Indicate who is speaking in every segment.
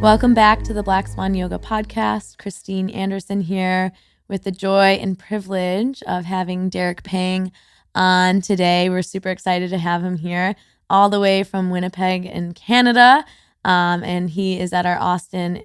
Speaker 1: Welcome back to the Black Swan Yoga Podcast. Christine Anderson here with the joy and privilege of having Derek Pang on today. We're super excited to have him here all the way from Winnipeg in Canada. And he is at our Austin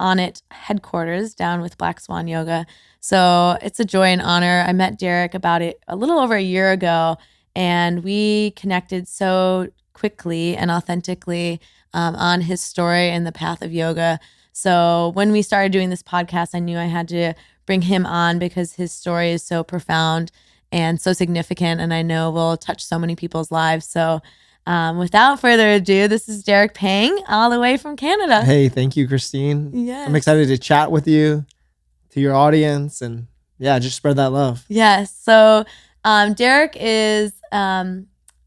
Speaker 1: Onnit headquarters down with Black Swan Yoga. So it's a joy and honor. I met Derek about a little over a year ago, and we connected so quickly and authentically on his story and the path of yoga. So when we started doing this podcast, I knew I had to bring him on because his story is so profound and so significant, and I know will touch so many people's lives. So without further ado, this is Derek Pang all the way from Canada.
Speaker 2: Hey, thank you, Christine.
Speaker 1: Yes.
Speaker 2: I'm excited to chat with you, to your audience, and just spread that love.
Speaker 1: Yes. So Derek is,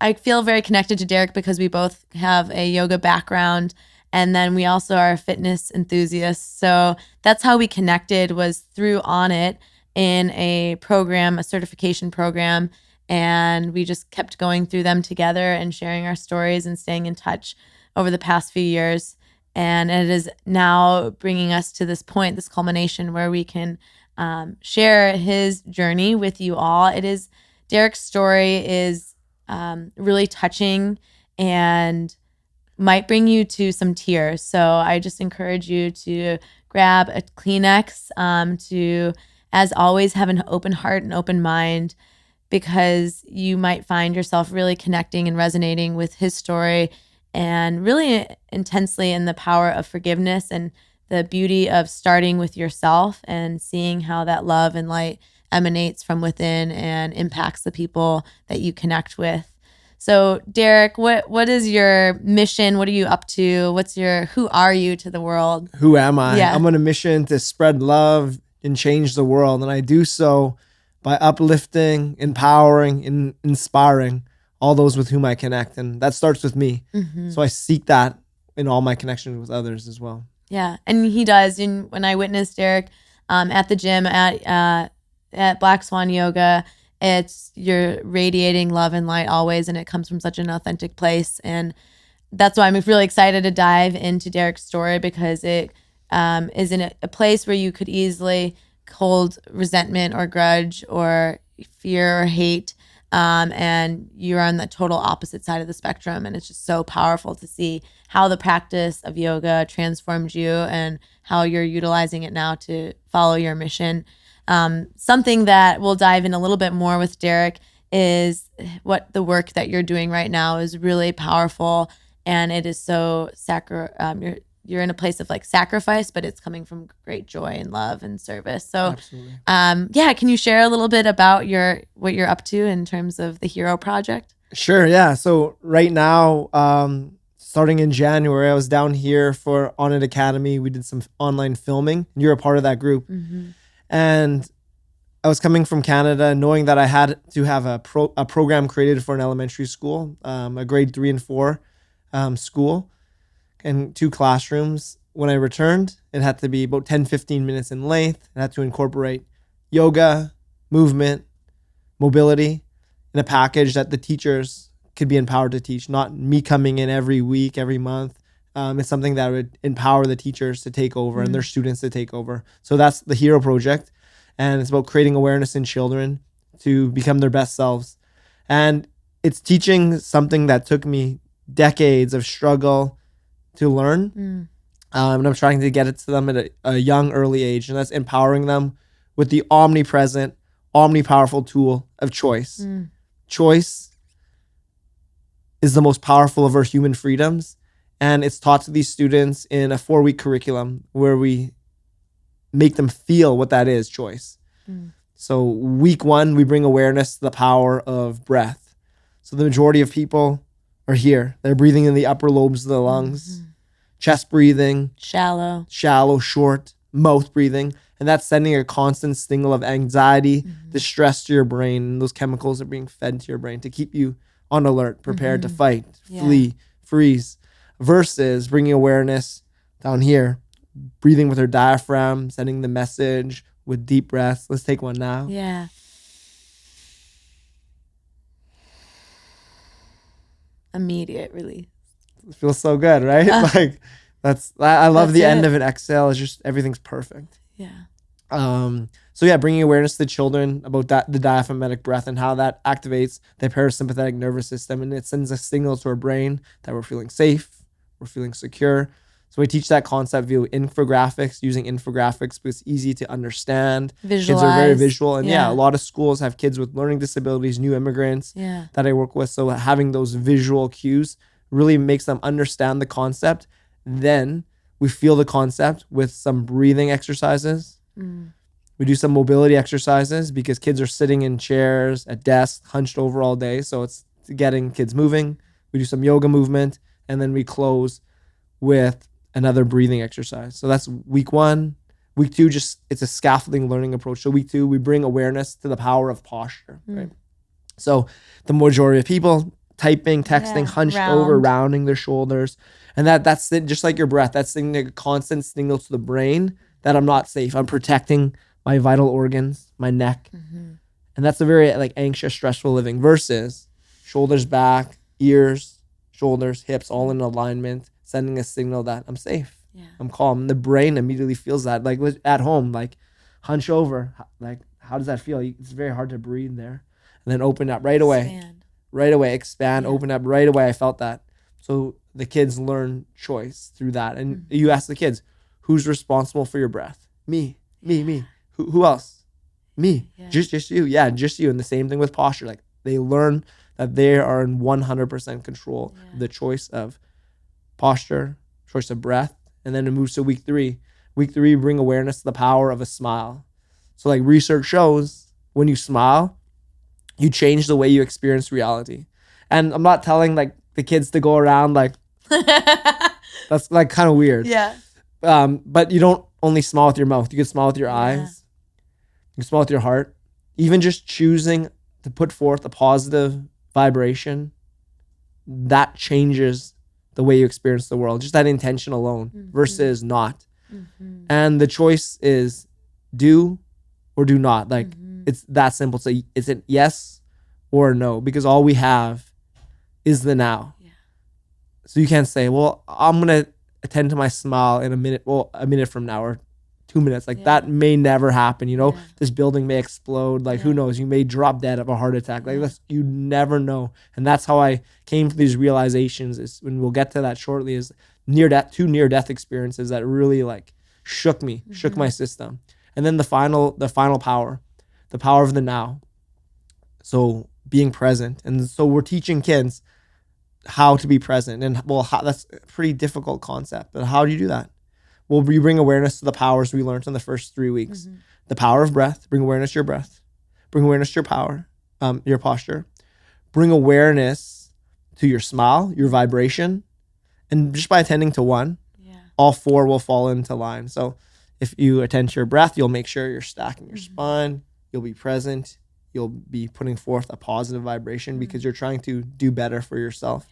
Speaker 1: I feel very connected to Derek because we both have a yoga background, and then we also are fitness enthusiasts. So that's how we connected, was through Onnit in a program, a certification program. And we just kept going through them together and sharing our stories and staying in touch over the past few years. And it is now bringing us to this point, this culmination where we can share his journey with you all. Derek's story is really touching and might bring you to some tears. So I just encourage you to grab a Kleenex, to, as always, have an open heart and open mind, because you might find yourself really connecting and resonating with his story and really intensely in the power of forgiveness and the beauty of starting with yourself and seeing how that love and light emanates from within and impacts the people that you connect with. So Derek, what is your mission? What are you up to? Who are you to the world?
Speaker 2: Who am I?
Speaker 1: Yeah.
Speaker 2: I'm on a mission to spread love and change the world. And I do so by uplifting, empowering, and inspiring all those with whom I connect. And that starts with me. Mm-hmm. So I seek that in all my connections with others as well.
Speaker 1: Yeah. And he does. And when I witnessed Derek at the gym at Black Swan Yoga, you're radiating love and light always, and it comes from such an authentic place. And that's why I'm really excited to dive into Derek's story, because it is in a place where you could easily hold resentment or grudge or fear or hate, and you're on the total opposite side of the spectrum. And it's just so powerful to see how the practice of yoga transformed you and how you're utilizing it now to follow your mission. Something that we'll dive in a little bit more with Derek is what the work that you're doing right now is really powerful, and it is so you're in a place of like sacrifice, but it's coming from great joy and love and service. So,
Speaker 2: absolutely.
Speaker 1: Can you share a little bit about what you're up to in terms of the Hero Project?
Speaker 2: Sure, yeah. So right now, starting in January, I was down here for Onnit Academy. We did some online filming, and you're a part of that group. Mm-hmm. And I was coming from Canada, knowing that I had to have a program created for an elementary school, a grade 3 and 4 school, and 2 classrooms. When I returned, it had to be about 10-15 minutes in length. It had to incorporate yoga, movement, mobility in a package that the teachers could be empowered to teach, not me coming in every week, every month. It's something that would empower the teachers to take over and their students to take over. So that's the Hero Project. And it's about creating awareness in children to become their best selves. And it's teaching something that took me decades of struggle to learn. And I'm trying to get it to them at a young, early age. And that's empowering them with the omnipresent, omnipowerful tool of choice. Choice is the most powerful of our human freedoms. And it's taught to these students in a 4-week curriculum where we make them feel what that is, choice. So week 1, we bring awareness to the power of breath. So the majority of people are here. They're breathing in the upper lobes of the lungs, chest breathing,
Speaker 1: Shallow,
Speaker 2: short, mouth breathing. And that's sending a constant signal of anxiety, distress to your brain. And those chemicals are being fed to your brain to keep you on alert, prepared to fight, flee, freeze. Versus bringing awareness down here, breathing with our diaphragm, sending the message with deep breaths. Let's take one now.
Speaker 1: Yeah. Immediate release.
Speaker 2: It feels so good, right? Like I love
Speaker 1: That's
Speaker 2: the end
Speaker 1: it.
Speaker 2: of an exhale. It's just everything's perfect.
Speaker 1: Yeah.
Speaker 2: So yeah, bringing awareness to children about the diaphragmatic breath and how that activates the parasympathetic nervous system, and it sends a signal to our brain that we're feeling safe, we're feeling secure. So we teach that concept via infographics, using infographics because it's easy to understand.
Speaker 1: Visualize.
Speaker 2: Kids are very visual, and
Speaker 1: Yeah.
Speaker 2: a lot of schools have kids with learning disabilities, new immigrants
Speaker 1: Yeah.
Speaker 2: that I work with. So having those visual cues really makes them understand the concept. Then we feel the concept with some breathing exercises. We do some mobility exercises because kids are sitting in chairs at desks, hunched over all day. So it's getting kids moving. We do some yoga movement, and then we close with another breathing exercise. So that's week 1. Week 2, it's a scaffolding learning approach. So week 2, we bring awareness to the power of posture, right? So the majority of people typing, texting, hunched over, rounding their shoulders. And that's it, just like your breath. That's sending a constant signal to the brain that I'm not safe. I'm protecting my vital organs, my neck. And that's a very like anxious, stressful living versus shoulders back, ears, shoulders, hips, all in alignment, sending a signal that I'm safe. I'm calm. The brain immediately feels that. Like at home, like hunch over. Like, how does that feel? It's very hard to breathe there. And then open up right away. Expand, open up right away. I felt that. So the kids learn choice through that. And you ask the kids, who's responsible for your breath? Me. Who else? Me. Just you. Yeah, just you. And the same thing with posture. Like they learn that they are in 100% control of the choice of posture, choice of breath. And then it moves to week 3. Week 3, bring awareness to the power of a smile. So like research shows when you smile, you change the way you experience reality. And I'm not telling like the kids to go around like, that's like kind of weird.
Speaker 1: Yeah.
Speaker 2: But you don't only smile with your mouth. You can smile with your eyes. You can smile with your heart. Even just choosing to put forth a positive vibration, that changes the way you experience the world. Just that intention alone versus not. And the choice is do or do not. Like it's that simple. So it's a yes or no, because all we have is the now. So you can't say, well, I'm going to attend to my smile in a minute. Well, a minute from now or 2 minutes. Like that may never happen. You know, this building may explode. Like who knows? You may drop dead of a heart attack. Like you never know. And that's how I came to these realizations, is when we'll get to that shortly, is two near death experiences that really like shook me, shook my system. And then the final power, the power of the now. So being present. And so we're teaching kids how to be present. And well, that's a pretty difficult concept, but how do you do that? Well, we bring awareness to the powers we learned in the first 3 weeks. The power of breath, bring awareness to your breath. Bring awareness to your power, your posture. Bring awareness to your smile, your vibration. And just by attending to one, all 4 will fall into line. So if you attend to your breath, you'll make sure you're stacking your spine. You'll be present. You'll be putting forth a positive vibration because you're trying to do better for yourself.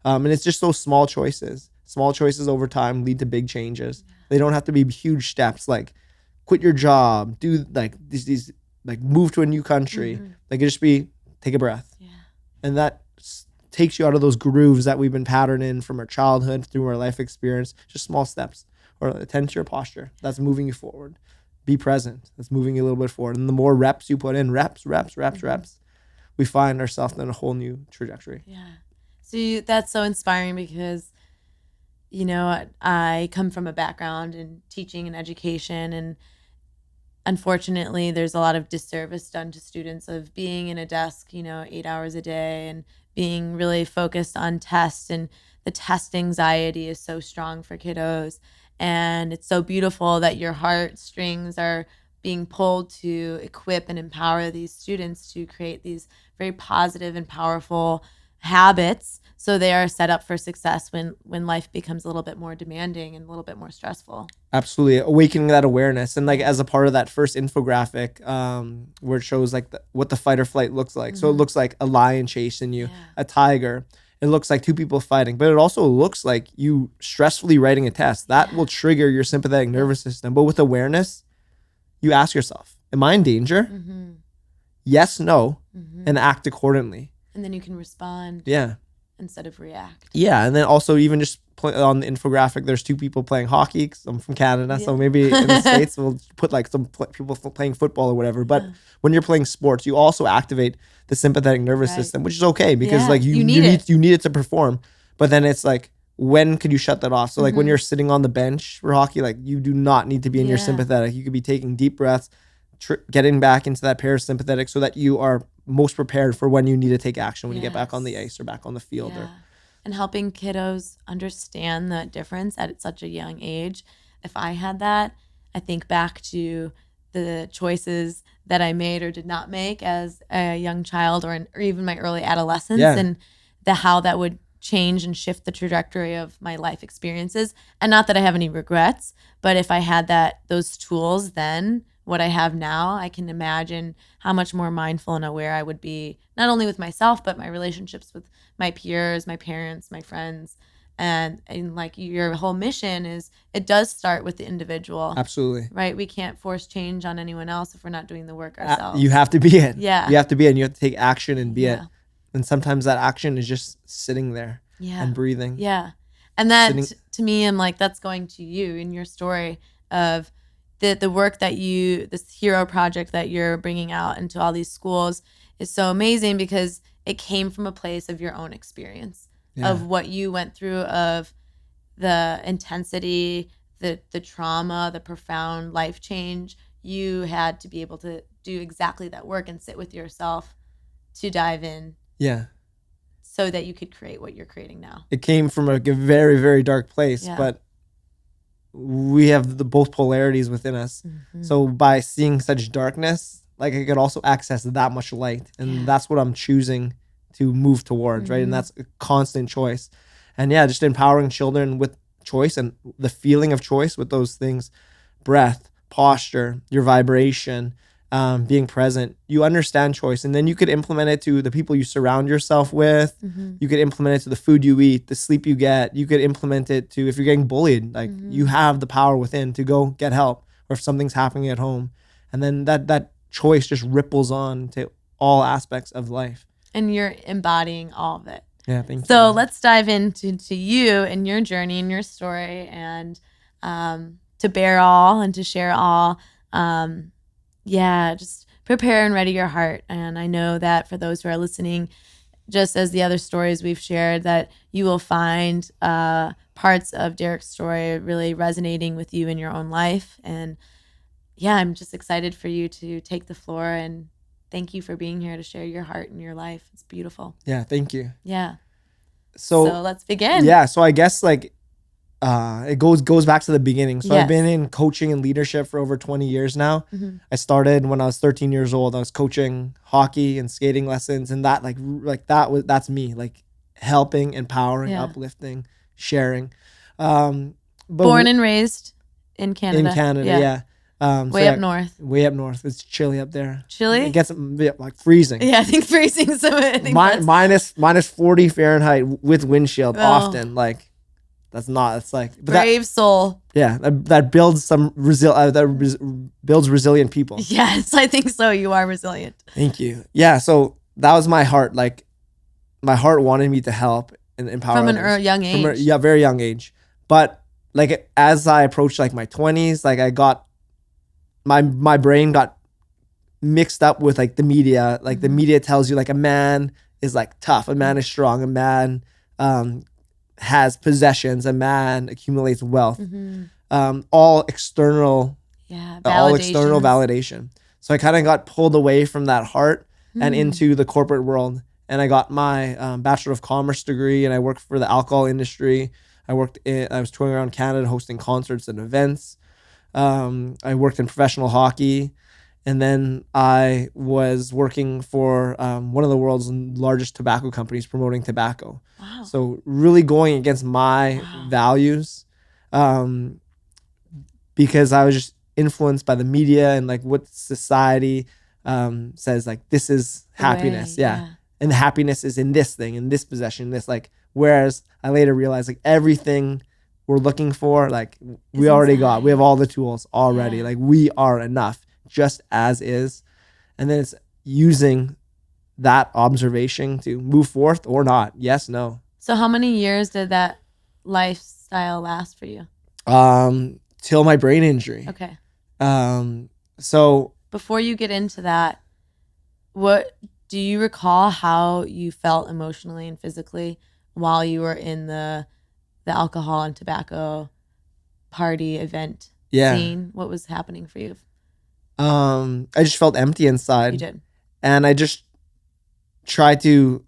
Speaker 2: And it's just those small choices. Small choices over time lead to big changes. They don't have to be huge steps like quit your job, do like these like move to a new country. They could just be take a breath. And that takes you out of those grooves that we've been patterned in from our childhood through our life experience. Just small steps. Or attend to your posture. That's moving you forward. Be present. That's moving you a little bit forward. And the more reps you put in, reps, we find ourselves in a whole new trajectory.
Speaker 1: So that's so inspiring because, you know, I come from a background in teaching and education, and unfortunately there's a lot of disservice done to students of being in a desk, 8 hours a day and being really focused on tests, and the test anxiety is so strong for kiddos. And it's so beautiful that your heartstrings are being pulled to equip and empower these students to create these very positive and powerful habits so they are set up for success when life becomes a little bit more demanding and a little bit more stressful.
Speaker 2: Absolutely. Awakening that awareness. And like as a part of that first infographic where it shows like what the fight or flight looks like. So it looks like a lion chasing you, a tiger. It looks like 2 people fighting, but it also looks like you stressfully writing a test. That will trigger your sympathetic nervous system. But with awareness, you ask yourself, am I in danger? Yes, no, and act accordingly.
Speaker 1: And then you can respond.
Speaker 2: Yeah.
Speaker 1: instead of react.
Speaker 2: Yeah, and then also even just on the infographic, there's 2 people playing hockey. 'Cause I'm from Canada, so maybe in the States we'll put like some people playing football or whatever. But when you're playing sports, you also activate the sympathetic nervous system, which is okay because like you need it to perform. But then it's like, when could you shut that off? So like when you're sitting on the bench for hockey, like you do not need to be in your sympathetic. You could be taking deep breaths, getting back into that parasympathetic so that you are most prepared for when you need to take action when you get back on the ice or back on the field.
Speaker 1: And helping kiddos understand the difference at such a young age. If I had that, I think back to the choices that I made or did not make as a young child or even my early adolescence and how that would change and shift the trajectory of my life experiences. And not that I have any regrets, but if I had those tools then, what I have now, I can imagine how much more mindful and aware I would be, not only with myself, but my relationships with my peers, my parents, my friends. And like your whole mission is, it does start with the individual.
Speaker 2: Absolutely.
Speaker 1: Right? We can't force change on anyone else if we're not doing the work ourselves.
Speaker 2: You have to be it.
Speaker 1: Yeah.
Speaker 2: You have to be it, and you have to take action and be it. And sometimes that action is just sitting there and breathing.
Speaker 1: Yeah. And that to me, I'm like, that's going to you in your story of the work that this hero project that you're bringing out into all these schools is so amazing because it came from a place of your own experience of what you went through, of the intensity, the trauma, the profound life change. You had to be able to do exactly that work and sit with yourself to dive in.
Speaker 2: Yeah.
Speaker 1: So that you could create what you're creating now.
Speaker 2: It came from a very, very dark place, but we have both polarities within us. So by seeing such darkness, like I could also access that much light. And that's what I'm choosing to move towards, right? And that's a constant choice. And just empowering children with choice and the feeling of choice with those things, breath, posture, your vibration, being present. You understand choice, and then you could implement it to the people you surround yourself with. You could implement it to the food you eat, the sleep you get. You could implement it to if you're getting bullied, like you have the power within to go get help, or if something's happening at home. And then that choice just ripples on to all aspects of life.
Speaker 1: And you're embodying all of it.
Speaker 2: Yeah, thank you.
Speaker 1: So let's dive into you and your journey and your story, and to bear all and to share all. Just prepare and ready your heart. And I know that for those who are listening, just as the other stories we've shared, that you will find parts of Derek's story really resonating with you in your own life. And I'm just excited for you to take the floor, and thank you for being here to share your heart and your life. It's beautiful.
Speaker 2: Yeah, thank you.
Speaker 1: Yeah.
Speaker 2: So
Speaker 1: let's begin.
Speaker 2: Yeah, so I guess like it goes back to the beginning. So I've been in coaching and leadership for over 20 years now. I started when I was 13 years old. I was coaching hockey and skating lessons, and that's me, like helping, empowering, uplifting, sharing.
Speaker 1: Born and raised in Canada.
Speaker 2: In Canada,
Speaker 1: Way up north.
Speaker 2: Way up north. It's chilly up there.
Speaker 1: Chilly?
Speaker 2: It gets like freezing.
Speaker 1: Yeah, I think freezing.
Speaker 2: Minus 40 Fahrenheit with windshield often. Like that's not. It's like
Speaker 1: brave soul.
Speaker 2: Yeah, that builds builds resilient people.
Speaker 1: Yes, I think so. You are resilient.
Speaker 2: Thank you. Yeah, so that was my heart. Like my heart wanted me to help and empower
Speaker 1: from
Speaker 2: others.
Speaker 1: An young age.
Speaker 2: Very young age. But like as I approached like my 20s, like I got my brain got mixed up with like the media. Like the media tells you like a man is like tough, a man is strong, a man has possessions, a man accumulates wealth. All external validation. So I kind of got pulled away from that heart and into the corporate world. And I got my Bachelor of Commerce degree, and I worked for the alcohol industry. I was touring around Canada hosting concerts and events. I worked in professional hockey, and then I was working for one of the world's largest tobacco companies promoting tobacco. Wow. So really going against my values, because I was just influenced by the media and like what society says, like this is happiness. And the happiness is in this thing, in this possession, this like, whereas I later realized like everything we're looking for, like we already got. We have all the tools already. Like we are enough just as is. And then it's using that observation to move forth or not. Yes, no.
Speaker 1: So how many years did that lifestyle last for you?
Speaker 2: Till my brain injury.
Speaker 1: Okay.
Speaker 2: So
Speaker 1: before you get into that, what do you recall how you felt emotionally and physically while you were in the alcohol and tobacco party event scene? What was happening for you?
Speaker 2: I just felt empty inside.
Speaker 1: You did.
Speaker 2: And I just tried to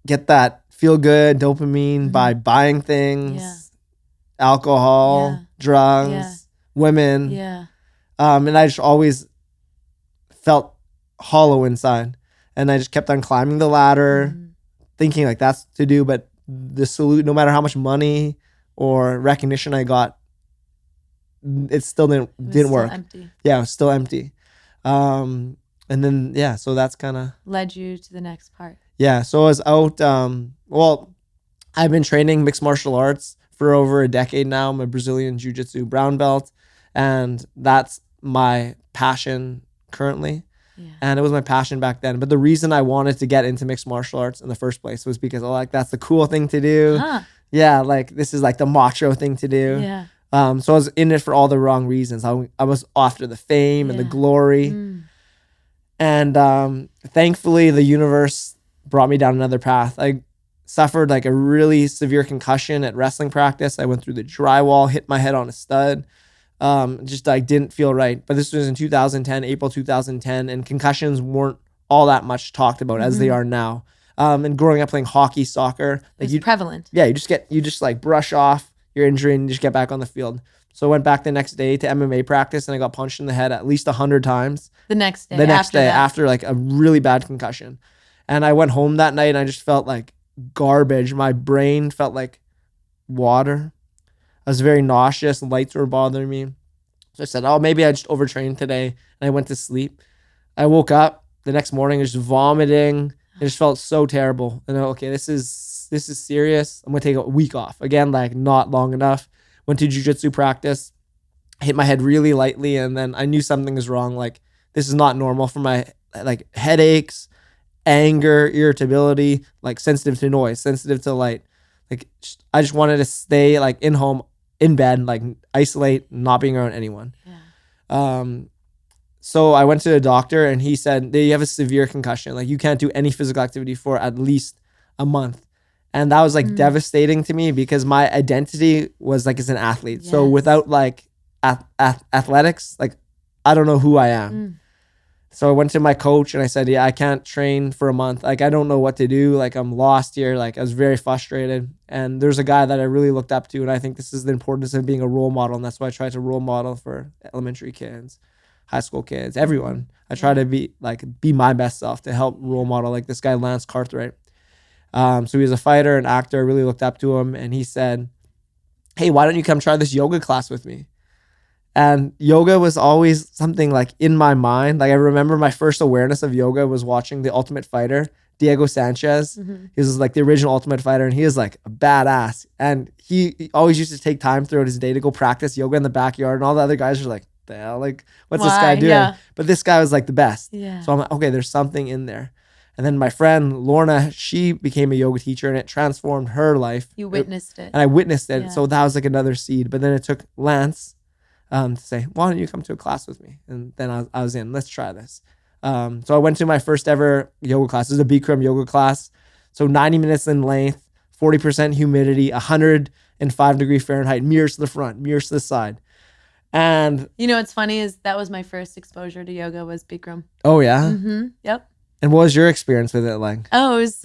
Speaker 2: get that feel good dopamine by buying things, alcohol, drugs, women.
Speaker 1: Yeah.
Speaker 2: And I just always felt hollow inside. And I just kept on climbing the ladder, thinking like that's to do. But the salute, no matter how much money or recognition I got, it still didn't work.
Speaker 1: Empty.
Speaker 2: Yeah, it was still empty. And then, so that's kind of
Speaker 1: led you to the next part.
Speaker 2: Yeah. So I was out, I've been training mixed martial arts for over a decade now. I'm a Brazilian Jiu-Jitsu brown belt, and that's my passion currently. Yeah. And it was my passion back then. But the reason I wanted to get into mixed martial arts in the first place was because that's the cool thing to do. Huh. Yeah, like this is like the macho thing to do.
Speaker 1: Yeah.
Speaker 2: So I was in it for all the wrong reasons. I was after the fame and the glory. And thankfully, the universe brought me down another path. I suffered like a really severe concussion at wrestling practice. I went through the drywall, hit my head on a stud. Just like didn't feel right. But this was in 2010, April 2010, and concussions weren't all that much talked about as they are now. And growing up playing hockey, soccer, like
Speaker 1: it's prevalent.
Speaker 2: Yeah, you just like brush off your injury and just get back on the field. So I went back the next day to MMA practice and I got punched in the head at least 100 times.
Speaker 1: The next day.
Speaker 2: The next day after like a really bad concussion. And I went home that night and I just felt like garbage. My brain felt like water. I was very nauseous and lights were bothering me. So I said, maybe I just overtrained today. And I went to sleep. I woke up the next morning just vomiting. It just felt so terrible. And okay, this is serious. I'm going to take a week off. Again, like not long enough. Went to jiu-jitsu practice, hit my head really lightly, and then I knew something was wrong. Like this is not normal for my like headaches, anger, irritability, like sensitive to noise, sensitive to light. Like I just wanted to stay like in bed, like isolate, not being around anyone. Yeah. So I went to the doctor and he said, you have a severe concussion. Like you can't do any physical activity for at least a month. And that was like devastating to me because my identity was like as an athlete. Yes. So without like athletics, like I don't know who I am. So I went to my coach and I said, I can't train for a month. Like I don't know what to do. Like I'm lost here. Like I was very frustrated. And there's a guy that I really looked up to. And I think this is the importance of being a role model. And that's why I try to role model for elementary kids, high school kids, everyone. I try to be my best self to help role model like this guy, Lance Cartwright. So he was a fighter, an actor. I really looked up to him. And he said, hey, why don't you come try this yoga class with me? And yoga was always something like in my mind. Like I remember my first awareness of yoga was watching The Ultimate Fighter, Diego Sanchez. He was like the original Ultimate Fighter and he is like a badass. And he always used to take time throughout his day to go practice yoga in the backyard. And all the other guys were like, the hell, like what's this guy doing? Yeah. But this guy was like the best. Yeah. So I'm like, okay, there's something in there. And then my friend Lorna, she became a yoga teacher and it transformed her life. You
Speaker 1: witnessed it.
Speaker 2: And I witnessed it. Yeah. So that was like another seed. But then it took Lance to say, why don't you come to a class with me? And then I was in, let's try this. So I went to my first ever yoga class. It was a Bikram yoga class. So 90 minutes in length, 40% humidity, 105 Fahrenheit, mirrors to the front, mirrors to the side. And
Speaker 1: you know what's funny is that was my first exposure to yoga was Bikram.
Speaker 2: Oh yeah?
Speaker 1: Mm-hmm. Yep.
Speaker 2: And what was your experience with it like?
Speaker 1: Oh, it was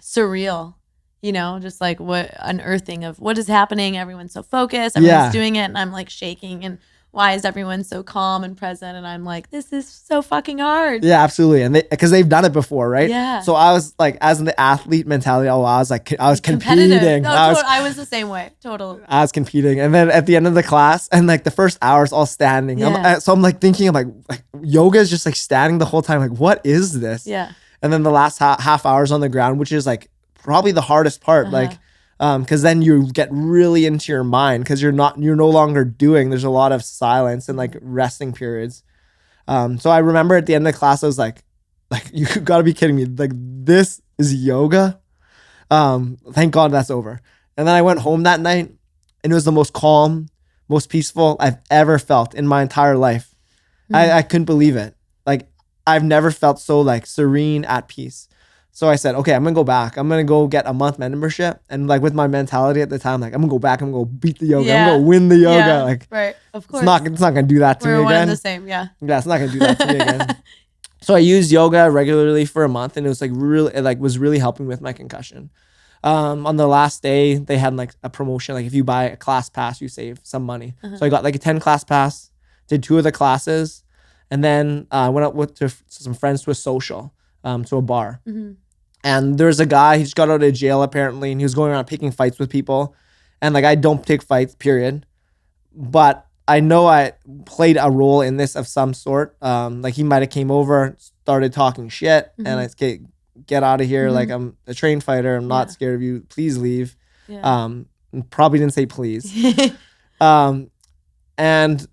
Speaker 1: surreal. You know, just like what unearthing of what is happening. Everyone's so focused. Everyone's doing it. And I'm like shaking. And why is everyone so calm and present? And I'm like, this is so fucking hard.
Speaker 2: Yeah, absolutely. And because they've done it before, right?
Speaker 1: Yeah.
Speaker 2: So I was like, as in the athlete mentality, I was competing.
Speaker 1: No, I was the same way. Totally.
Speaker 2: I was competing. And then at the end of the class, and like the first hour is all standing. Yeah. So I'm like thinking of like yoga is just like standing the whole time. Like, what is this?
Speaker 1: Yeah.
Speaker 2: And then the last half hours on the ground, which is like probably the hardest part. Like, because then you get really into your mind because you're no longer doing. There's a lot of silence and like resting periods. So I remember at the end of the class, I was like you got to be kidding me. Like this is yoga. Thank God that's over. And then I went home that night, and it was the most calm, most peaceful I've ever felt in my entire life. I couldn't believe it. Like, I've never felt so like serene, at peace. So I said, okay, I'm gonna go back. I'm gonna go get a month membership. And like with my mentality at the time, like I'm gonna go back, I'm gonna go beat the yoga, I'm gonna win the yoga.
Speaker 1: Yeah,
Speaker 2: like
Speaker 1: right. Of course.
Speaker 2: It's not gonna do that to me
Speaker 1: We're one
Speaker 2: again.
Speaker 1: and the same, yeah.
Speaker 2: Yeah, it's not gonna do that to me again. So I used yoga regularly for a month, and it was like really, it like was really helping with my concussion. On the last day, they had like a promotion. Like if you buy a class pass, you save some money. So I got like a 10 class pass, did 2 of the classes, and then went out with to some friends to a social, to a bar. And there's a guy, he just got out of jail apparently, and he was going around picking fights with people. And like, I don't pick fights, period. But I know I played a role in this of some sort. Like he might have came over, started talking shit, and I said, get out of here. Like, I'm a trained fighter. I'm not scared of you. Please leave. Probably didn't say please. And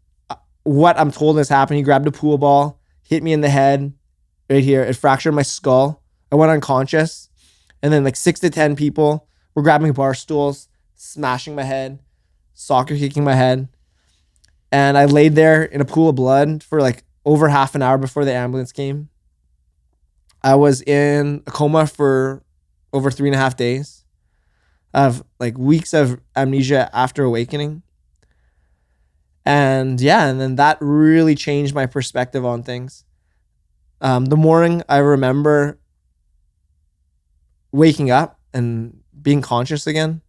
Speaker 2: what I'm told has happened, he grabbed a pool ball, hit me in the head right here. It fractured my skull. I went unconscious. And then like 6 to 10 people were grabbing bar stools, smashing my head, soccer kicking my head. And I laid there in a pool of blood for like over half an hour before the ambulance came. I was in a coma for over 3.5 days of like weeks of amnesia after awakening. And and then that really changed my perspective on things. The morning I remember waking up and being conscious again.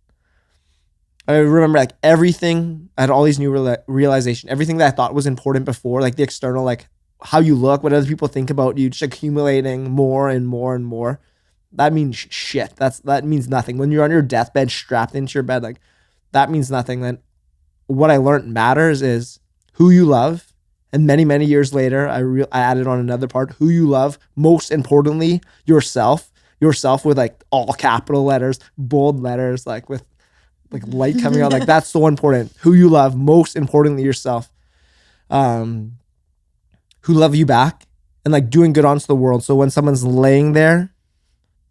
Speaker 2: I remember like everything, I had all these new realization, everything that I thought was important before, like the external, like how you look, what other people think about you, just accumulating more and more and more. That means shit. That means nothing. When you're on your deathbed, strapped into your bed, like that means nothing. Then what I learned matters is who you love. And many, many years later, I added on another part, who you love. Most importantly, yourself with like all capital letters, bold letters, like with like light coming out. Like that's so important. Who you love, most importantly, yourself. Who love you back and like doing good onto the world. So when someone's laying there,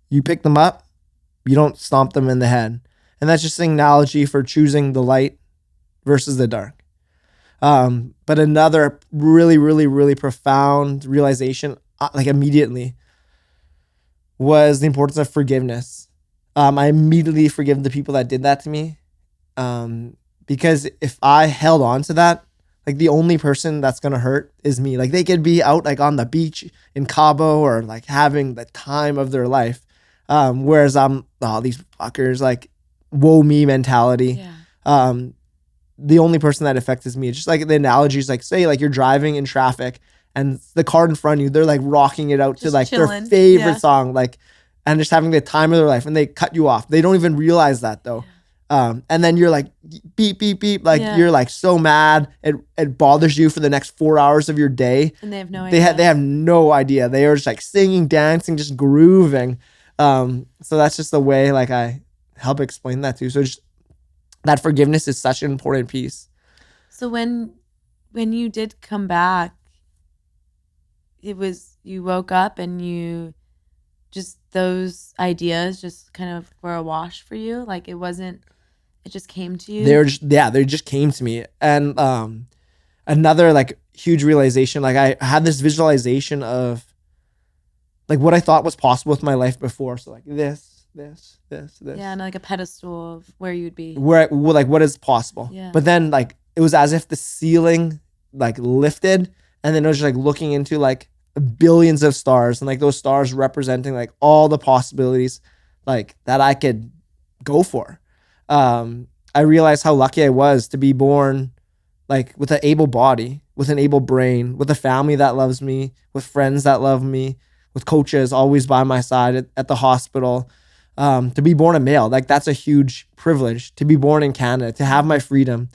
Speaker 2: you pick them up, you don't stomp them in the head. And that's just an analogy for choosing the light versus the dark. But another really, really, really profound realization, like immediately, was the importance of forgiveness. I immediately forgive the people that did that to me. Because if I held on to that, like the only person that's going to hurt is me. Like they could be out like on the beach in Cabo or like having the time of their life. Whereas I'm, these fuckers, like woe me mentality. The only person that affects is me. It's just like the analogy is like, say like you're driving in traffic and the car in front of you, they're like rocking it out just to like chilling. Their favorite song, like, and just having the time of their life, and they cut you off. They don't even realize that though. And then you're like beep, beep, beep. Like you're like so mad. It bothers you for the next 4 hours of your day.
Speaker 1: And they have no idea.
Speaker 2: They have no idea. They are just like singing, dancing, just grooving. So that's just the way like I help explain that too. So just that forgiveness is such an important piece.
Speaker 1: So when you did come back, it was, you woke up and you just, those ideas just kind of were a wash for you. Like it just came to you. They just came to me. And another like huge realization, like I had this visualization of like what I thought was possible with my life before. So like this. Yeah, and like a pedestal of where you'd be.
Speaker 2: Like what is possible.
Speaker 1: Yeah.
Speaker 2: But then like it was as if the ceiling like lifted, and then it was just like looking into like billions of stars, and like those stars representing like all the possibilities like that I could go for. I realized how lucky I was to be born like with an able body, with an able brain, with a family that loves me, with friends that love me, with coaches always by my side at the hospital. To be born a male, like that's a huge privilege. To be born in Canada, to have my freedom.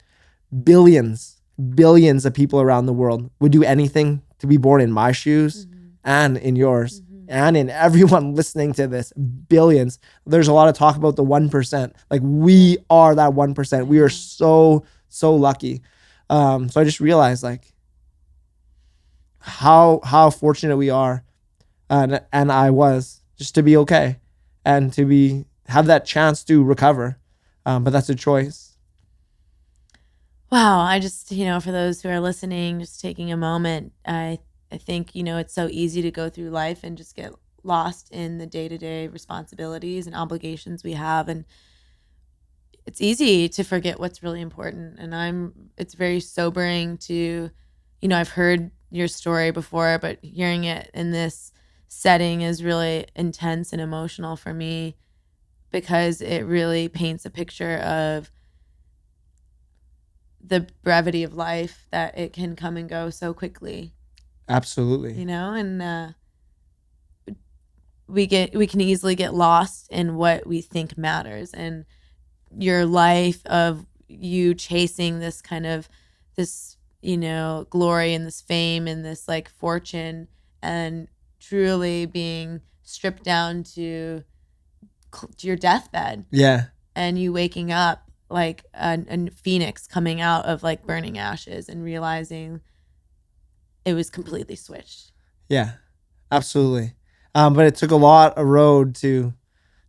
Speaker 2: Billions of people around the world would do anything to be born in my shoes and in yours and in everyone listening to this. Billions. There's a lot of talk about the 1%. Like we are that 1%. We are so lucky. So I just realized like how fortunate we are, and I was just to be okay. And to be have that chance to recover. But that's a choice.
Speaker 1: Wow. I just, for those who are listening, just taking a moment, I think, it's so easy to go through life and just get lost in the day-to-day responsibilities and obligations we have. And it's easy to forget what's really important. And it's very sobering to, I've heard your story before, but hearing it in this setting is really intense and emotional for me, because it really paints a picture of the brevity of life, that it can come and go so quickly.
Speaker 2: Absolutely.
Speaker 1: And we can easily get lost in what we think matters. And your life of you chasing this kind of glory and this fame and this like fortune, and truly being stripped down to your deathbed.
Speaker 2: Yeah.
Speaker 1: And you waking up like a phoenix coming out of like burning ashes and realizing it was completely switched.
Speaker 2: Yeah, absolutely. But it took a lot of road to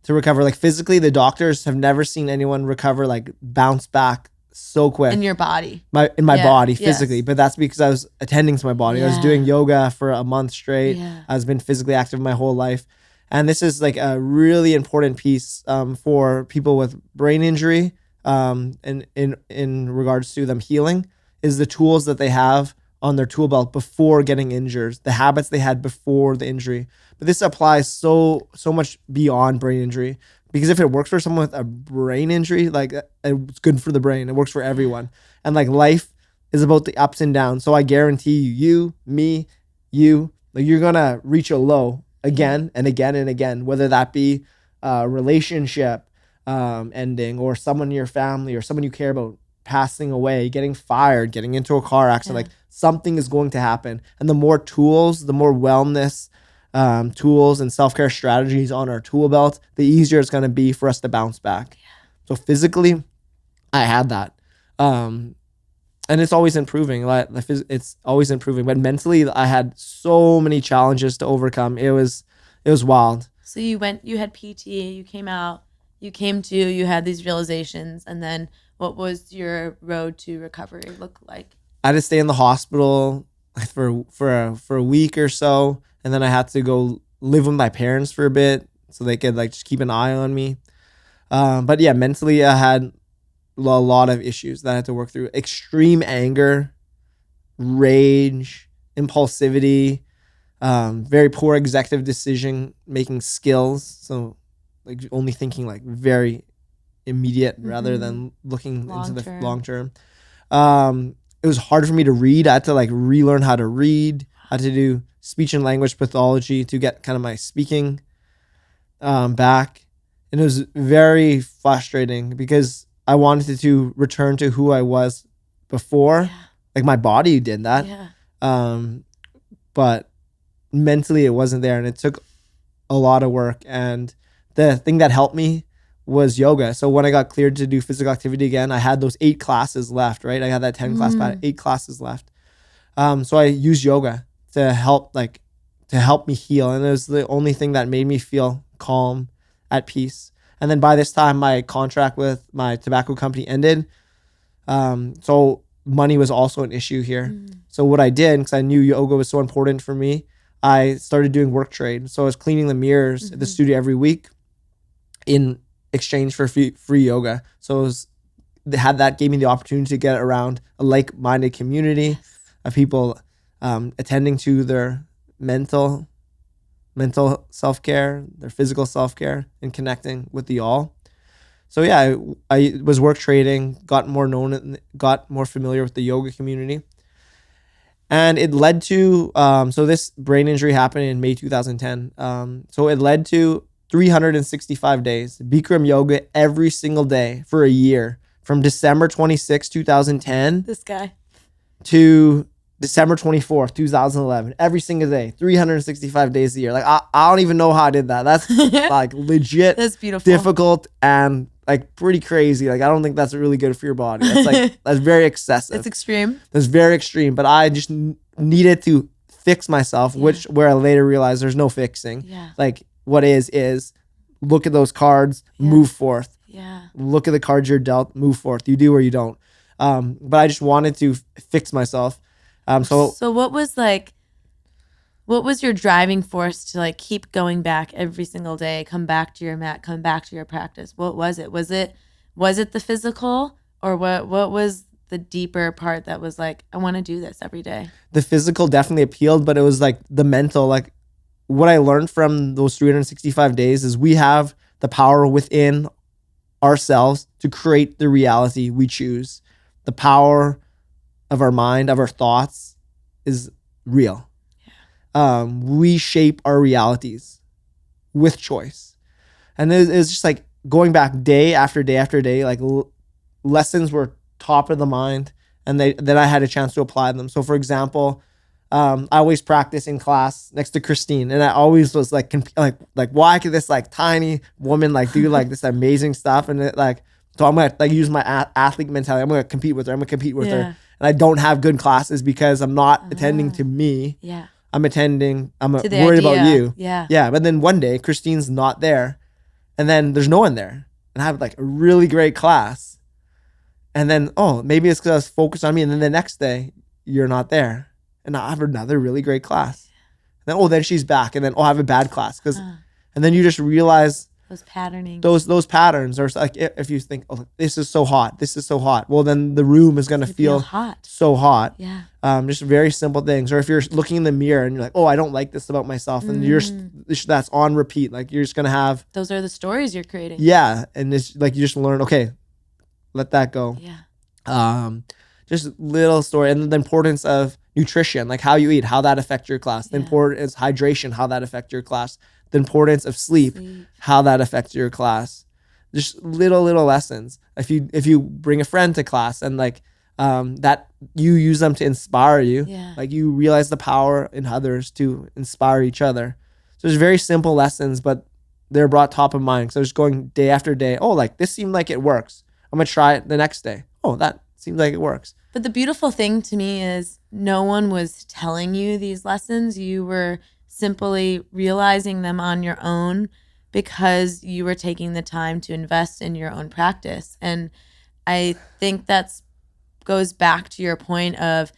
Speaker 2: recover. Like physically, the doctors have never seen anyone recover, like bounce back so quick.
Speaker 1: In your body.
Speaker 2: In my body, physically. Yes. But that's because I was attending to my body. I was doing yoga for a month straight. I've been physically active my whole life. And this is like a really important piece for people with brain injury, and in regards to them healing, is the tools that they have on their tool belt before getting injured, the habits they had before the injury. But this applies so much beyond brain injury, because if it works for someone with a brain injury, like it's good for the brain. It works for everyone. And like life is about the ups and downs. So I guarantee you, me, you, like you're gonna reach a low again and again and again, whether that be a relationship ending, or someone in your family, or someone you care about passing away, getting fired, getting into a car accident. Like something is going to happen. And the more tools, the more wellness tools and self-care strategies on our tool belt, the easier it's going to be for us to bounce back. So physically, I had that. And it's always improving. It's always improving. But mentally, I had so many challenges to overcome. It was wild.
Speaker 1: So you had PT, you came out, you had these realizations, and then what was your road to recovery look like?
Speaker 2: I had to stay in the hospital for a week or so, and then I had to go live with my parents for a bit so they could like just keep an eye on me. But yeah, mentally I had a lot of issues that I had to work through. Extreme anger, rage, impulsivity, very poor executive decision making skills. So like only thinking like very immediate rather than looking into the long term. It was hard for me to read. I had to like relearn how to read. I had to do speech and language pathology to get kind of my speaking back. And it was very frustrating because I wanted to return to who I was before. Yeah. Like my body did that. Yeah. But mentally it wasn't there, and it took a lot of work. And the thing that helped me was yoga. So when I got cleared to do physical activity again, I had those 8 classes left, right? I had that 10 class, but 8 classes left. So I used yoga to help me heal. And it was the only thing that made me feel calm, at peace. And then by this time, my contract with my tobacco company ended. So money was also an issue here. So what I did, because I knew yoga was so important for me, I started doing work trade. So I was cleaning the mirrors at the studio every week in exchange for free yoga. So that gave me the opportunity to get around a like-minded community of people attending to their mental self-care, their physical self-care, and connecting with the all. So yeah, I was work trading, got more familiar with the yoga community. And it led to, so this brain injury happened in May 2010. So it led to 365 days, Bikram yoga every single day for a year, from December 26, 2010.
Speaker 1: This guy.
Speaker 2: To December 24th, 2011, every single day, 365 days a year. Like, I don't even know how I did that. That's like legit.
Speaker 1: That's beautiful.
Speaker 2: Difficult and like pretty crazy. Like, I don't think that's really good for your body. That's like, that's very excessive.
Speaker 1: That's extreme.
Speaker 2: That's very extreme. But I just needed to fix myself, where I later realized there's no fixing.
Speaker 1: Yeah.
Speaker 2: Like, what is, look at those cards, move forth.
Speaker 1: Yeah.
Speaker 2: Look at the cards you're dealt, move forth. You do or you don't. But I just wanted to fix myself.
Speaker 1: So what was your driving force to like keep going back every single day, come back to your mat, come back to your practice? What was it? Was it the physical, or what was the deeper part that was like, I want to do this every day?
Speaker 2: The physical definitely appealed, but it was like the mental, like what I learned from those 365 days is we have the power within ourselves to create the reality we choose. The power of our mind, of our thoughts is real. We shape our realities with choice. And it's just like going back day after day after day, like lessons were top of the mind, and then I had a chance to apply them. So for example, I always practice in class next to Christine, and I always was like why could this like tiny woman like do like this amazing stuff? And it like, so I'm gonna like use my athlete mentality. I'm gonna compete with her. her, and I don't have good classes because I'm not attending to me.
Speaker 1: Yeah.
Speaker 2: I'm worried about you.
Speaker 1: Yeah.
Speaker 2: Yeah. But then one day Christine's not there, and then there's no one there, and I have like a really great class. And then, maybe it's because I was focused on me. And then the next day you're not there, and I have another really great class. And then, then she's back, and then, I have a bad class. And then you just realize
Speaker 1: those patterning,
Speaker 2: those patterns are like, if you think, this is so hot, well, then the room is going to feel
Speaker 1: hot.
Speaker 2: So hot.
Speaker 1: Yeah.
Speaker 2: Just very simple things. Or if you're looking in the mirror and you're like, I don't like this about myself, and that's on repeat. Like you're just going to have,
Speaker 1: those are the stories you're creating.
Speaker 2: Yeah. And it's like, you just learn, okay, let that go.
Speaker 1: Yeah.
Speaker 2: Just little story. And the importance of nutrition, like how you eat, how that affects your class. The importance of hydration, how that affects your class. The importance of sleep, how that affects your class. Just little lessons. If you bring a friend to class and like that you use them to inspire you, like you realize the power in others to inspire each other. So there's very simple lessons, but they're brought top of mind. So just going day after day. Like this seemed like it works. I'm gonna try it the next day. That seems like it works.
Speaker 1: But the beautiful thing to me is no one was telling you these lessons. You were simply realizing them on your own because you were taking the time to invest in your own practice. And I think that goes back to your point of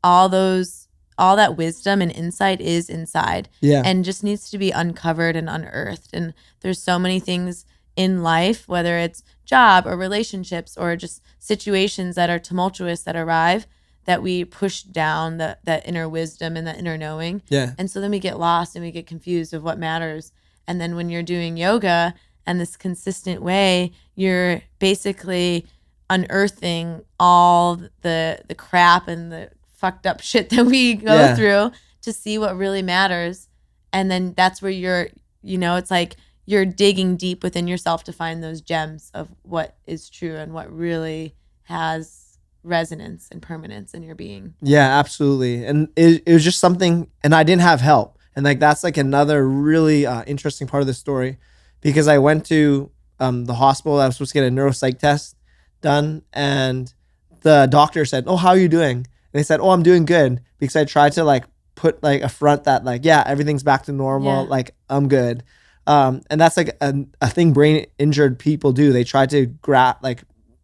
Speaker 1: all that wisdom and insight is inside, and just needs to be uncovered and unearthed. And there's so many things in life, whether it's job or relationships or just situations that are tumultuous that arrive, that we push down that inner wisdom and that inner knowing.
Speaker 2: Yeah.
Speaker 1: And so then we get lost and we get confused of what matters. And then when you're doing yoga and this consistent way, you're basically unearthing all the crap and the fucked up shit that we go through to see what really matters. And then that's where it's like you're digging deep within yourself to find those gems of what is true and what really has resonance and permanence in your being. Yeah,
Speaker 2: absolutely. And it was just something, and I didn't have help. And like that's like another really interesting part of the story, because I went to the hospital. I was supposed to get a neuropsych test done, and the doctor said, how are you doing? And they said, I'm doing good, because I tried to like put like a front that like, everything's back to normal, like I'm good. And that's like a thing brain injured people do. They try to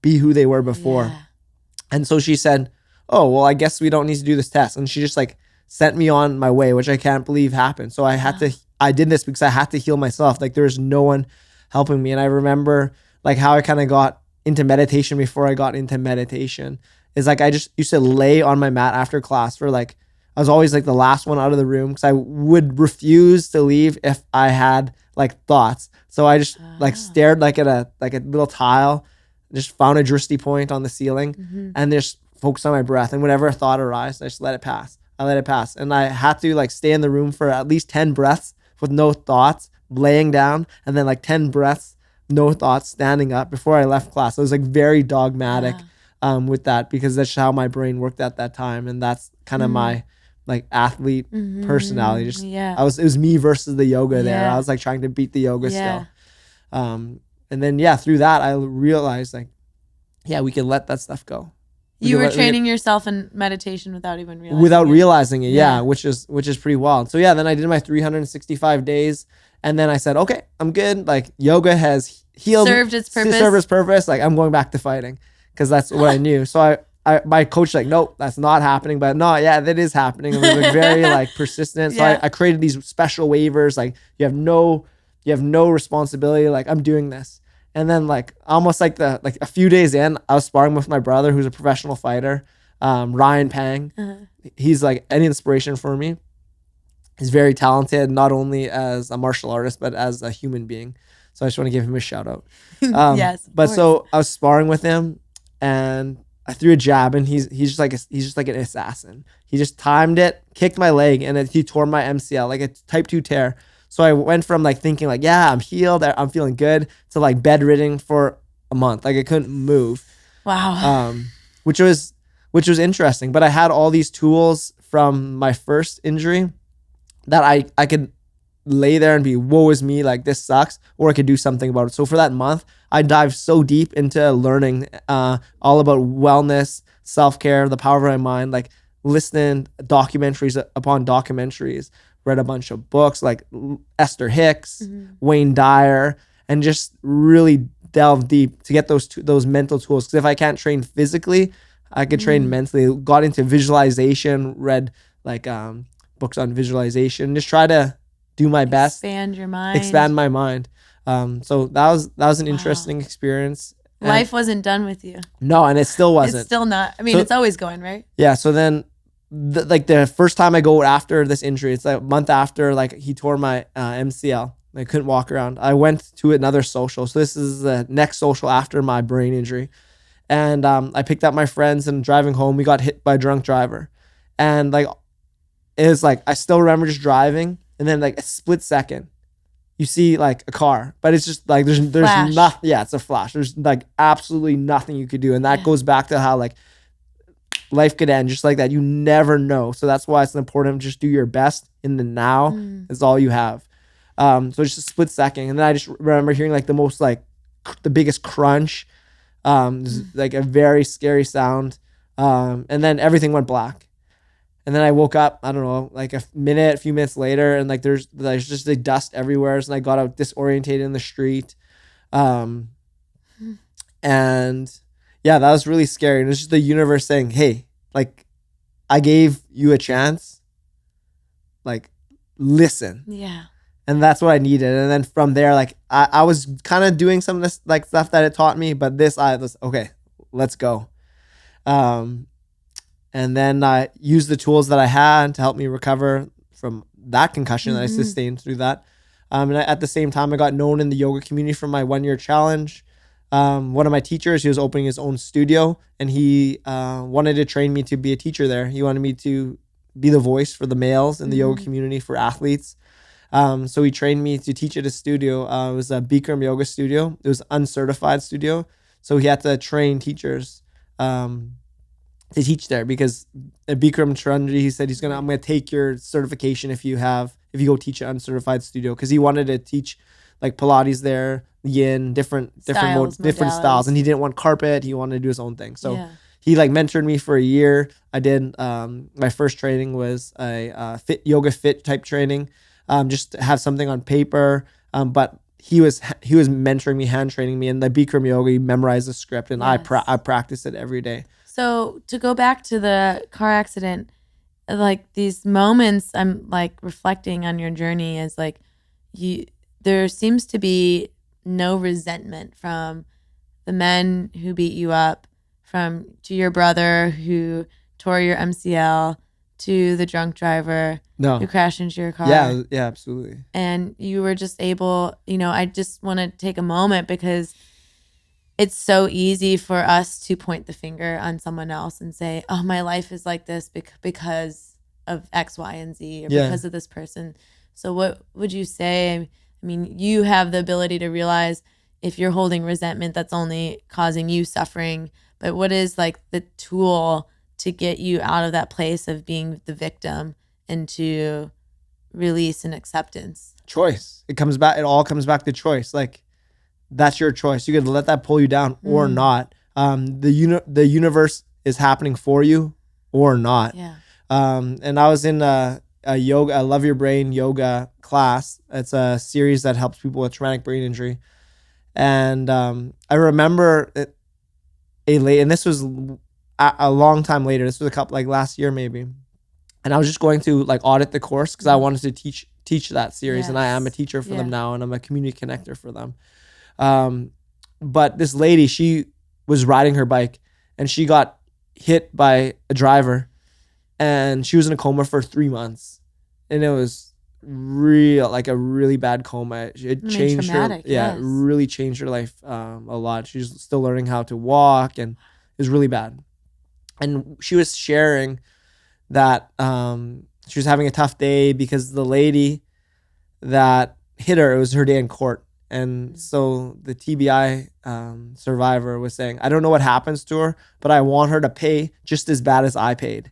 Speaker 2: be who they were before.
Speaker 1: Yeah.
Speaker 2: And so she said, I guess we don't need to do this test. And she just like sent me on my way, which I can't believe happened. So I did this because I had to heal myself. Like there was no one helping me. And I remember like how I kind of got into meditation before I got into meditation is like, I just used to lay on my mat after class for like, I was always like the last one out of the room because I would refuse to leave if I had like thoughts. So I just like stared like at a little tile, just found a drishti point on the ceiling, and just focused on my breath. And whenever a thought arose, I just let it pass. And I had to like stay in the room for at least 10 breaths with no thoughts, laying down, and then like 10 breaths, no thoughts, standing up before I left class. I was like very dogmatic with that, because that's how my brain worked at that time. And that's kind of my like athlete personality. Just it was me versus the yoga there. I was like trying to beat the yoga still. And then through that I realized like, we can let that stuff go.
Speaker 1: You were training yourself in meditation without even
Speaker 2: realizing it. Yeah, which is pretty wild. So yeah, then I did my 365 days, and then I said, okay, I'm good. Like yoga has
Speaker 1: served its purpose.
Speaker 2: Like I'm going back to fighting because that's what I knew. So my coach like, nope, that's not happening. But no, yeah, that is happening. It was like very like persistent. So I created these special waivers. Like you have no responsibility. Like I'm doing this. And then like almost like a few days in, I was sparring with my brother who's a professional fighter, Ryan Pang. He's like an inspiration for me. He's very talented, not only as a martial artist, but as a human being. So I just want to give him a shout out.
Speaker 1: Yes.
Speaker 2: But so I was sparring with him and I threw a jab and he's just like an assassin. He just timed it, kicked my leg, and he tore my MCL, like a type 2 tear. So I went from like thinking like, yeah, I'm healed, I'm feeling good, to like bedridden for a month. Like I couldn't move.
Speaker 1: Wow.
Speaker 2: Which was interesting. But I had all these tools from my first injury that I could lay there and be, woe is me, like this sucks, or I could do something about it. So for that month, I dived so deep into learning all about wellness, self-care, the power of my mind, like listening documentaries upon documentaries, read a bunch of books like Esther Hicks, Wayne Dyer, and just really delve deep to get those mental tools. Because if I can't train physically, I could train mentally. Got into visualization, read like books on visualization, just try to do my best. Expand my mind. So that was an interesting experience. And
Speaker 1: life wasn't done with you.
Speaker 2: No, and it still wasn't.
Speaker 1: It's still not. I mean, it's always going, right?
Speaker 2: Yeah. So then the first time I go after this injury, it's like a month after like he tore my MCL. I couldn't walk around. I went to another social. So this is the next social after my brain injury. And I picked up my friends and driving home, we got hit by a drunk driver. And like, it was like, I still remember just driving, and then like a split second, you see like a car, but it's just like, there's nothing. Yeah, it's a flash. There's like absolutely nothing you could do. And that goes back to how like life could end just like that. You never know. So that's why it's important to just do your best in the now is all you have. So just a split second. And then I just remember hearing like the most like the biggest crunch, like a very scary sound. And then everything went black. And then I woke up, I don't know, like a few minutes later, and like there's just like dust everywhere. And I got out disorientated in the street. And yeah, that was really scary. And it's just the universe saying, hey, like I gave you a chance. Like, listen.
Speaker 1: Yeah.
Speaker 2: And that's what I needed. And then from there, like I was kind of doing some of this like stuff that it taught me, but this I was okay, let's go. And then I used the tools that I had to help me recover from that concussion that I sustained through that. And at the same time, I got known in the yoga community for my 1-year challenge. One of my teachers, he was opening his own studio, and he wanted to train me to be a teacher there. He wanted me to be the voice for the males in the yoga community for athletes. So he trained me to teach at a studio. It was a Bikram yoga studio. It was an uncertified studio. So he had to train teachers to teach there, because Bikram Chandri, he said I'm gonna take your certification if you go teach an uncertified studio, because he wanted to teach like Pilates there, yin, different styles, and he didn't want carpet. He wanted to do his own thing. So he like mentored me for a year. I did my first training was a yoga fit type training, just to have something on paper. But he was mentoring me, hand training me, and the Bikram yoga, he memorized the script, and I practice it every day.
Speaker 1: So to go back to the car accident, like these moments, I'm like reflecting on your journey as like there seems to be no resentment from the men who beat you up, to your brother who tore your MCL, to the drunk driver who crashed into your car.
Speaker 2: Yeah, absolutely.
Speaker 1: And you were just able, I just want to take a moment, because it's so easy for us to point the finger on someone else and say, oh, my life is like this because of X, Y, and Z, or because of this person. So what would you say? I mean, you have the ability to realize if you're holding resentment, that's only causing you suffering. But what is like the tool to get you out of that place of being the victim into release and acceptance?
Speaker 2: Choice. It all comes back to choice. Like, that's your choice. You could let that pull you down or not. The universe is happening for you or not.
Speaker 1: Yeah.
Speaker 2: And I was in a yoga, a Love Your Brain yoga class. It's a series that helps people with traumatic brain injury. And I remember and this was a long time later. This was a couple, like last year maybe. And I was just going to like audit the course because I wanted to teach that series. And I am a teacher for them now, and I'm a community connector for them. But this lady, she was riding her bike and she got hit by a driver, and she was in a coma for 3 months. And it was a really bad coma. It changed her. Yeah, it really changed her life a lot. She's still learning how to walk, and it was really bad. And she was sharing that she was having a tough day because the lady that hit her, it was her day in court. And so the TBI survivor was saying, I don't know what happens to her, but I want her to pay just as bad as I paid,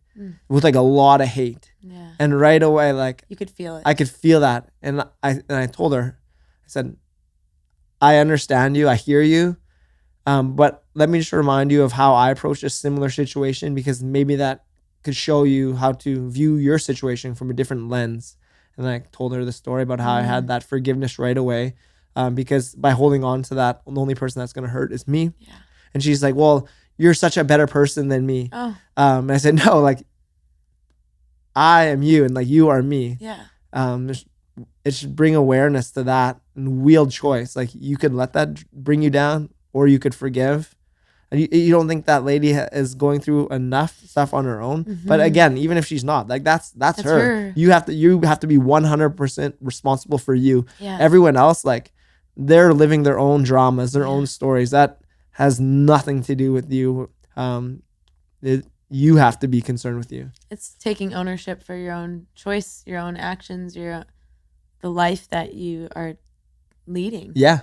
Speaker 2: with like a lot of hate.
Speaker 1: Yeah.
Speaker 2: And right away, like
Speaker 1: you could feel it.
Speaker 2: I could feel that. And I told her, I said, I understand you. I hear you. But let me just remind you of how I approached a similar situation, because maybe that could show you how to view your situation from a different lens. And I told her the story about how I had that forgiveness right away. Because by holding on to that, the only person that's going to hurt is me. Yeah. And she's like, well, you're such a better person than me. Oh. And I said, no, like I am you and like you are me. Yeah. It should bring awareness to that and wield choice. Like you could let that bring you down, or you could forgive. And you don't think that lady is going through enough stuff on her own. Mm-hmm. But again, even if she's not, like that's her. You have to be 100% responsible for you. Yeah. Everyone else, like they're living their own dramas, their own stories. That has nothing to do with you. You have to be concerned with you. It's
Speaker 1: taking ownership for your own choice, your own actions, the life that you are leading.
Speaker 2: Yeah,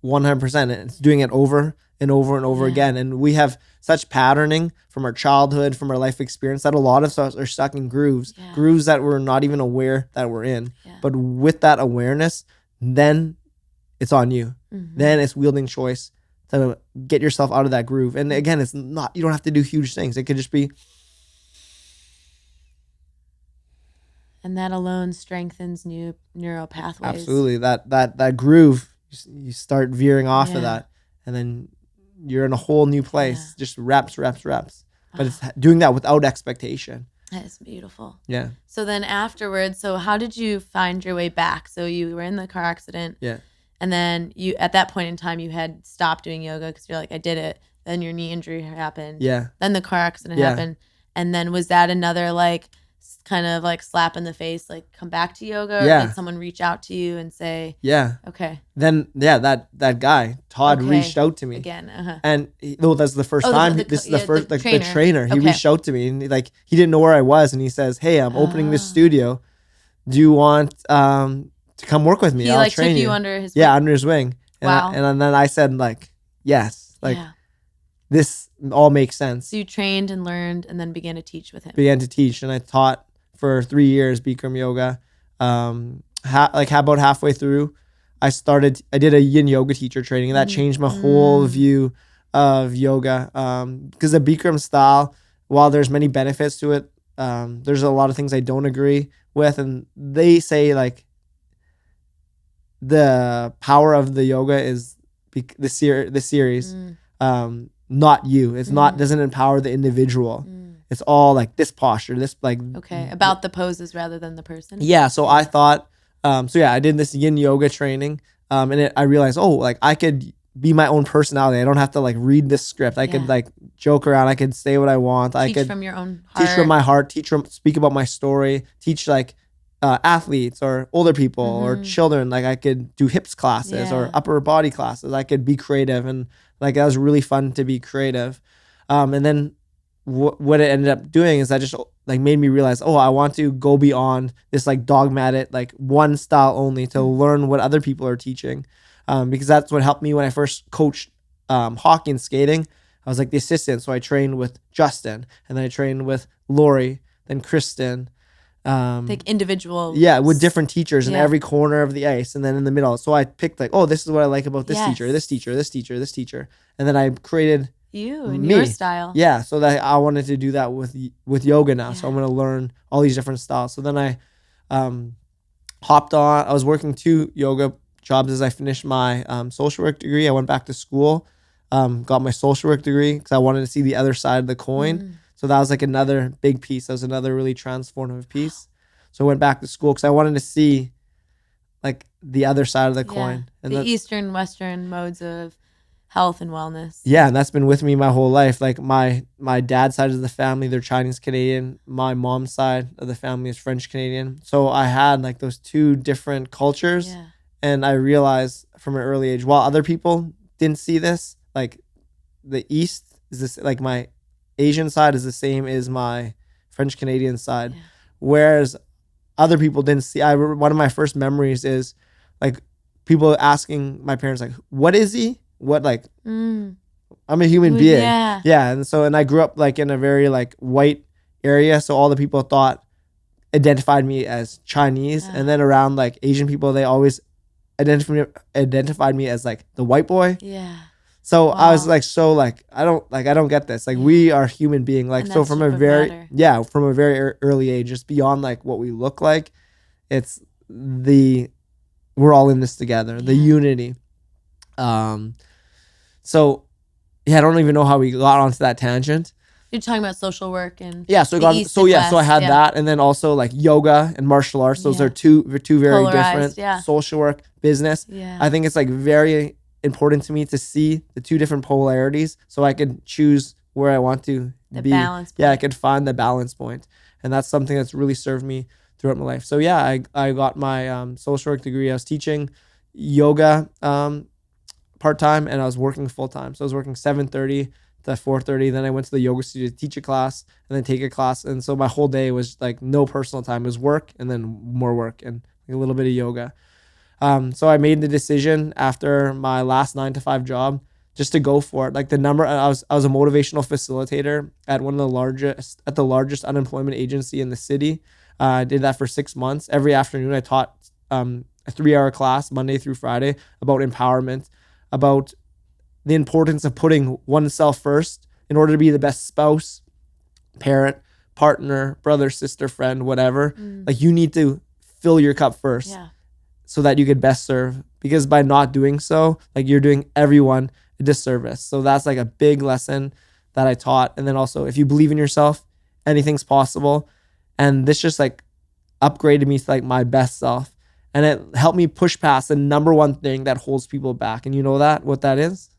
Speaker 2: 100%. It's doing it over and over and over again. And we have such patterning from our childhood, from our life experience, that a lot of us are stuck in grooves that we're not even aware that we're in. Yeah. But with that awareness, then it's on you. Mm-hmm. Then it's wielding choice to get yourself out of that groove. And again, it's not, you don't have to do huge things. It could just be.
Speaker 1: And that alone strengthens new neural pathways.
Speaker 2: Absolutely. That groove, you start veering off of that, and then you're in a whole new place. Just reps. But it's doing that without expectation.
Speaker 1: That is beautiful.
Speaker 2: Yeah.
Speaker 1: So then afterwards, how did you find your way back? So you were in the car accident.
Speaker 2: Yeah.
Speaker 1: And then you, at that point in time, you had stopped doing yoga because you're like, I did it. Then your knee injury happened.
Speaker 2: Yeah.
Speaker 1: Then the car accident happened. And then was that another like kind of like slap in the face, like come back to yoga? Or did someone reach out to you and say, okay.
Speaker 2: Then, that guy, Todd, reached out to me.
Speaker 1: Again. Uh-huh.
Speaker 2: And that's the first time. This is the first, the trainer. He reached out to me, and he didn't know where I was. And he says, hey, I'm opening this studio. Do you want to come work with me?
Speaker 1: He
Speaker 2: I'll train
Speaker 1: took you under his wing?
Speaker 2: Yeah, under his wing. And
Speaker 1: wow.
Speaker 2: And then I said like, yes, this all makes sense.
Speaker 1: So you trained and learned and then began to teach with him.
Speaker 2: Began to teach, and I taught for 3 years Bikram yoga. About halfway through, I did a yin yoga teacher training, and that changed my whole view of yoga. Because the Bikram style, while there's many benefits to it, there's a lot of things I don't agree with, and they say like the power of the yoga is the series, not you. It's not, doesn't empower the individual. It's all like this posture, this like
Speaker 1: about the poses rather than the person.
Speaker 2: Yeah. So I thought, I did this yin yoga training, and I realized, I could be my own personality. I don't have to like read this script. I could like joke around. I could say what I want. I could
Speaker 1: from your own heart.
Speaker 2: Teach from my heart. Speak about my story. Teach like athletes or older people or children. Like I could do hips classes or upper body classes. I could be creative, and like that was really fun to be creative. And then what it ended up doing is that just like made me realize, I want to go beyond this like dogmatic, like one style only, to learn what other people are teaching. Because that's what helped me when I first coached hockey and skating. I was like the assistant. So I trained with Justin, and then I trained with Lori, then Kristen.
Speaker 1: Like individual.
Speaker 2: Yeah, with different teachers in every corner of the ice, and then in the middle. So I picked like, this is what I like about this teacher, this teacher, this teacher, this teacher. And then I created
Speaker 1: you and
Speaker 2: me.
Speaker 1: your style.
Speaker 2: Yeah, so that I wanted to do that with yoga now. So I'm
Speaker 1: Yeah.
Speaker 2: going to learn all these different styles. So then I hopped on. I was working 2 yoga jobs as I finished my social work degree. I went back to school, got my social work degree because I wanted to see the other side of the coin. So that was like another big piece. That was another really transformative piece. So I went back to school because I wanted to see like the other side of the coin. And
Speaker 1: the Eastern, Western modes of health and wellness.
Speaker 2: Yeah, and that's been with me my whole life. Like my dad's side of the family, they're Chinese Canadian. My mom's side of the family is French Canadian. So I had like those 2 different cultures.
Speaker 1: Yeah.
Speaker 2: And I realized from an early age, while other people didn't see this, like the East is this, like my Asian side is the same as my French Canadian side.
Speaker 1: Yeah.
Speaker 2: Whereas other people didn't see. One of my first memories is like people asking my parents, like, what is he? What, like, I'm a human being.
Speaker 1: Yeah.
Speaker 2: Yeah. And I grew up like in a very like white area. So all the people identified me as Chinese.
Speaker 1: Yeah.
Speaker 2: And then around like Asian people, they always identified me as like the white boy.
Speaker 1: Yeah.
Speaker 2: So
Speaker 1: Wow.
Speaker 2: I was like, so like, I don't get this. Like we are human being. Like,
Speaker 1: And
Speaker 2: so
Speaker 1: that's
Speaker 2: from
Speaker 1: what
Speaker 2: a very,
Speaker 1: matter.
Speaker 2: yeah, from a very early age, just beyond like what we look like, it's we're all in this together, the unity. So yeah, I don't even know how we got onto that tangent.
Speaker 1: You're talking about social work and
Speaker 2: So I had that, and then also like yoga and martial arts. Those are two very
Speaker 1: Polarized,
Speaker 2: different. Social work, business.
Speaker 1: Yeah.
Speaker 2: I think it's like very important to me to see the 2 different polarities, so I could choose where I want to be.
Speaker 1: Balance point.
Speaker 2: Yeah, I could find the balance point, and that's something that's really served me throughout my life. So yeah, I got my social work degree. I was teaching yoga part-time, and I was working full-time. So I was working 7:30 to 4:30. Then I went to the yoga studio to teach a class and then take a class. And so my whole day was like no personal time. It was work and then more work and like a little bit of yoga. So I made the decision after my last 9-to-5 job just to go for it. Like I was a motivational facilitator at the largest unemployment agency in the city. I did that for 6 months. Every afternoon I taught a 3-hour class Monday through Friday about empowerment, about the importance of putting oneself first in order to be the best spouse, parent, partner, brother, sister, friend, whatever. Like you need to fill your cup first so that you could best serve. Because by not doing so, like you're doing everyone a disservice. So that's like a big lesson that I taught. And then also, if you believe in yourself, anything's possible. And this just like upgraded me to like my best self. And it helped me push past the number one thing that holds people back. And you know what that is?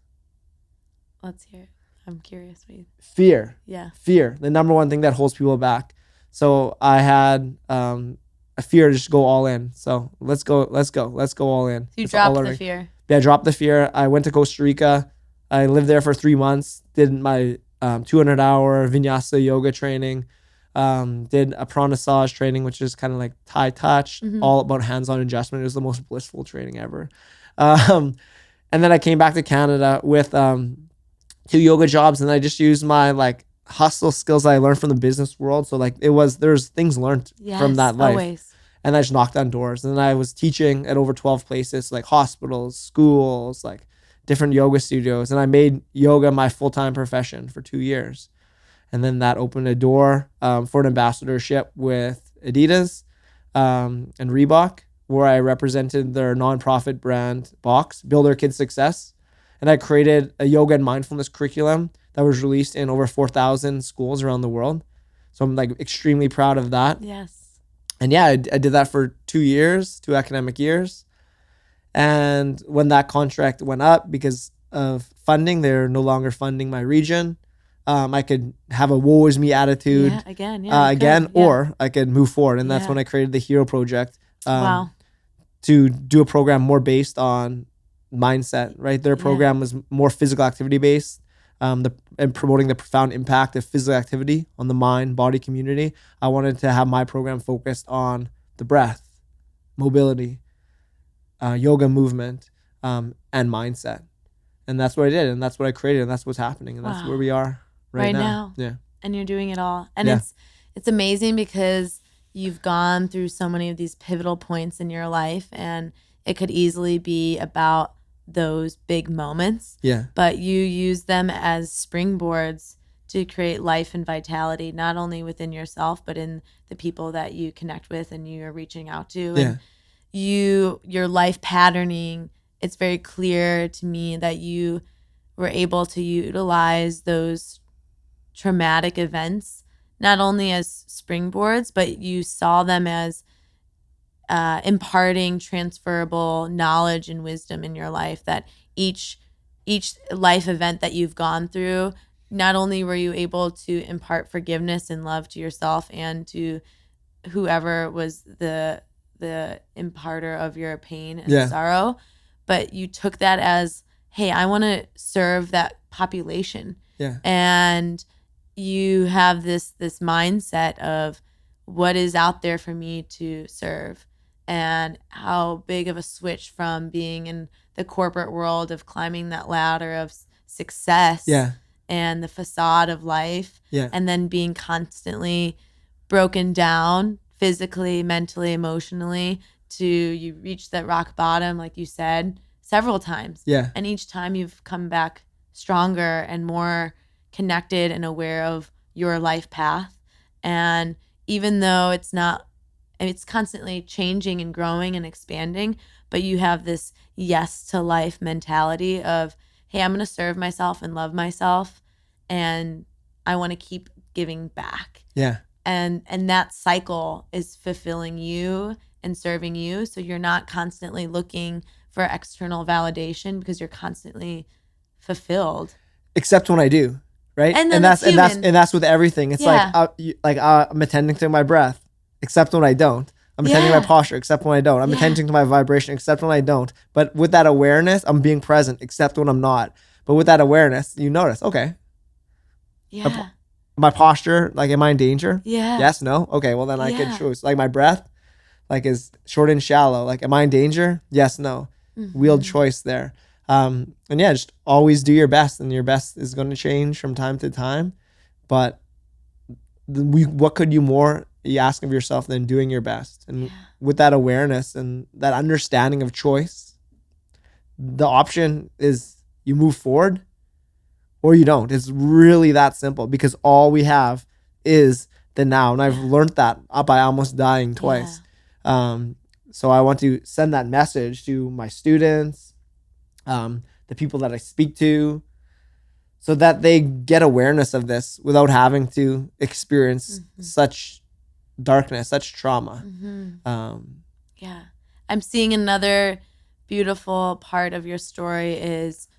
Speaker 1: Let's hear it. I'm curious.
Speaker 2: Fear.
Speaker 1: Yeah.
Speaker 2: Fear. The number one thing that holds people back. So I had a fear to just go all in. So let's go all in.
Speaker 1: So you dropped the fear.
Speaker 2: Yeah, I dropped the fear. I went to Costa Rica. I lived there for 3 months, did my 200-hour vinyasa yoga training, did a pranasage training, which is kind of like Thai touch, all about hands-on adjustment. It was the most blissful training ever. And then I came back to Canada with 2 yoga jobs, and I just used my like hustle skills that I learned from the business world. So like there's things learned from that life.
Speaker 1: Always.
Speaker 2: And I just knocked on doors. And then I was teaching at over 12 places, like hospitals, schools, like different yoga studios. And I made yoga my full-time profession for 2 years. And then that opened a door for an ambassadorship with Adidas and Reebok, where I represented their nonprofit brand Box, Build Our Kids' Success. And I created a yoga and mindfulness curriculum that was released in over 4,000 schools around the world. So I'm like extremely proud of that.
Speaker 1: Yes.
Speaker 2: And yeah, I did that for 2 academic years. And when that contract went up because of funding, they're no longer funding my region. I could have a woe is me attitude or I could move forward. And that's when I created the Hero Project to do a program more based on mindset, right? Their program was more physical activity based. And promoting the profound impact of physical activity on the mind, body, community. I wanted to have my program focused on the breath, mobility, yoga movement, and mindset. And that's what I did, and that's what I created, and that's what's happening, and that's where we are right now. Yeah.
Speaker 1: And you're doing it all. And it's amazing because you've gone through so many of these pivotal points in your life, and it could easily be about those big moments,
Speaker 2: Yeah.
Speaker 1: but you use them as springboards to create life and vitality, not only within yourself, but in the people that you connect with and you're reaching out to.
Speaker 2: Yeah.
Speaker 1: And your life patterning, it's very clear to me that you were able to utilize those traumatic events not only as springboards, but you saw them as imparting transferable knowledge and wisdom in your life, that each life event that you've gone through, not only were you able to impart forgiveness and love to yourself and to whoever was the imparter of your pain and sorrow, but you took that as, hey, I want to serve that population.
Speaker 2: Yeah.
Speaker 1: And you have this mindset of what is out there for me to serve, and how big of a switch from being in the corporate world of climbing that ladder of success and the facade of life, and then being constantly broken down physically, mentally, emotionally, to you reach that rock bottom, like you said, several times.
Speaker 2: Yeah.
Speaker 1: And each time you've come back stronger and more connected and aware of your life path. And even though it's constantly changing and growing and expanding, but you have this yes to life mentality of, hey, I'm going to serve myself and love myself, and I want to keep giving back.
Speaker 2: Yeah.
Speaker 1: And that cycle is fulfilling you and serving you. So you're not constantly looking for external validation because you're constantly fulfilled.
Speaker 2: Except when I do, right?
Speaker 1: And
Speaker 2: that's with everything. It's I'm attending to my breath, except when I don't. I'm attending to my posture, except when I don't. I'm attending to my vibration, except when I don't. But with that awareness, I'm being present, except when I'm not. But with that awareness, you notice, okay.
Speaker 1: Yeah.
Speaker 2: My posture, like, am I in danger?
Speaker 1: Yeah.
Speaker 2: Yes, no? Okay, well then I can choose. Like my breath, like, is short and shallow. Like, am I in danger? Yes, no. Wheeled choice there. And just always do your best, and your best is going to change from time to time. But what could you ask of yourself than doing your best? And with that awareness and that understanding of choice, the option is you move forward or you don't. It's really that simple, because all we have is the now. And I've learned that by almost dying twice. So I want to send that message to my students, the people that I speak to, so that they get awareness of this without having to experience such darkness, such trauma.
Speaker 1: I'm seeing another beautiful part of your story is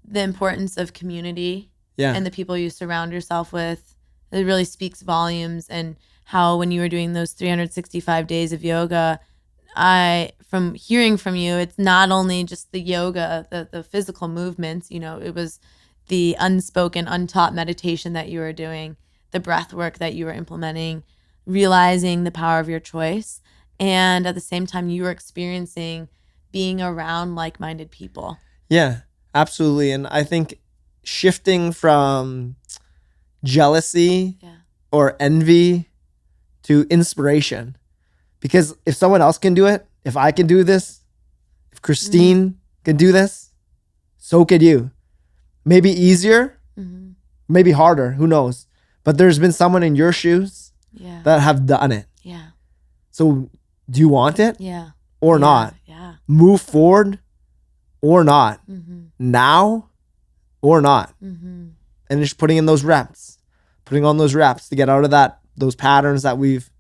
Speaker 1: the importance of community and the people you surround yourself with. It really speaks volumes. And how when you were doing those 365 days of yoga, from hearing from you, it's not only just the yoga, the physical movements, it was the unspoken, untaught meditation that you were doing, the breath work that you were implementing, realizing the power of your choice. And at the same time, you were experiencing being around like-minded people.
Speaker 2: Yeah, absolutely. And I think shifting from jealousy or envy to inspiration. Because if someone else can do it, if I can do this, if Christine can do this, so could you. Maybe easier, maybe harder, who knows. But there's been someone in your shoes that have done it.
Speaker 1: Yeah.
Speaker 2: So do you want it?
Speaker 1: Yeah.
Speaker 2: Or not?
Speaker 1: Yeah.
Speaker 2: Move forward or not? Now or not? And just putting in those reps, putting on those reps to get out of those patterns that we've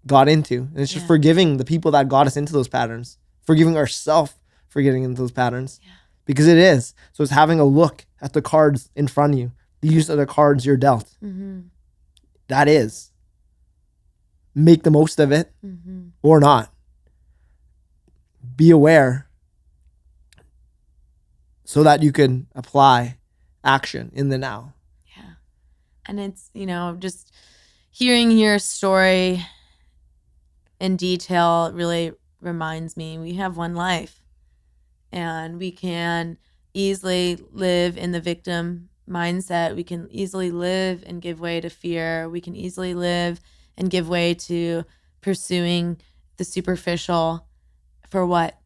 Speaker 2: got into. And it's just forgiving the people that got us into those patterns, forgiving ourselves for getting into those patterns, because it is. So it's having a look at the cards in front of you. These are the cards you're dealt. That is. Make the most of it or not. Be aware so that you can apply action in the now.
Speaker 1: Yeah. And it's, just hearing your story in detail really reminds me we have one life, and we can easily live in the victim mindset. We can easily live and give way to fear. We can easily live and give way to pursuing the superficial. For what?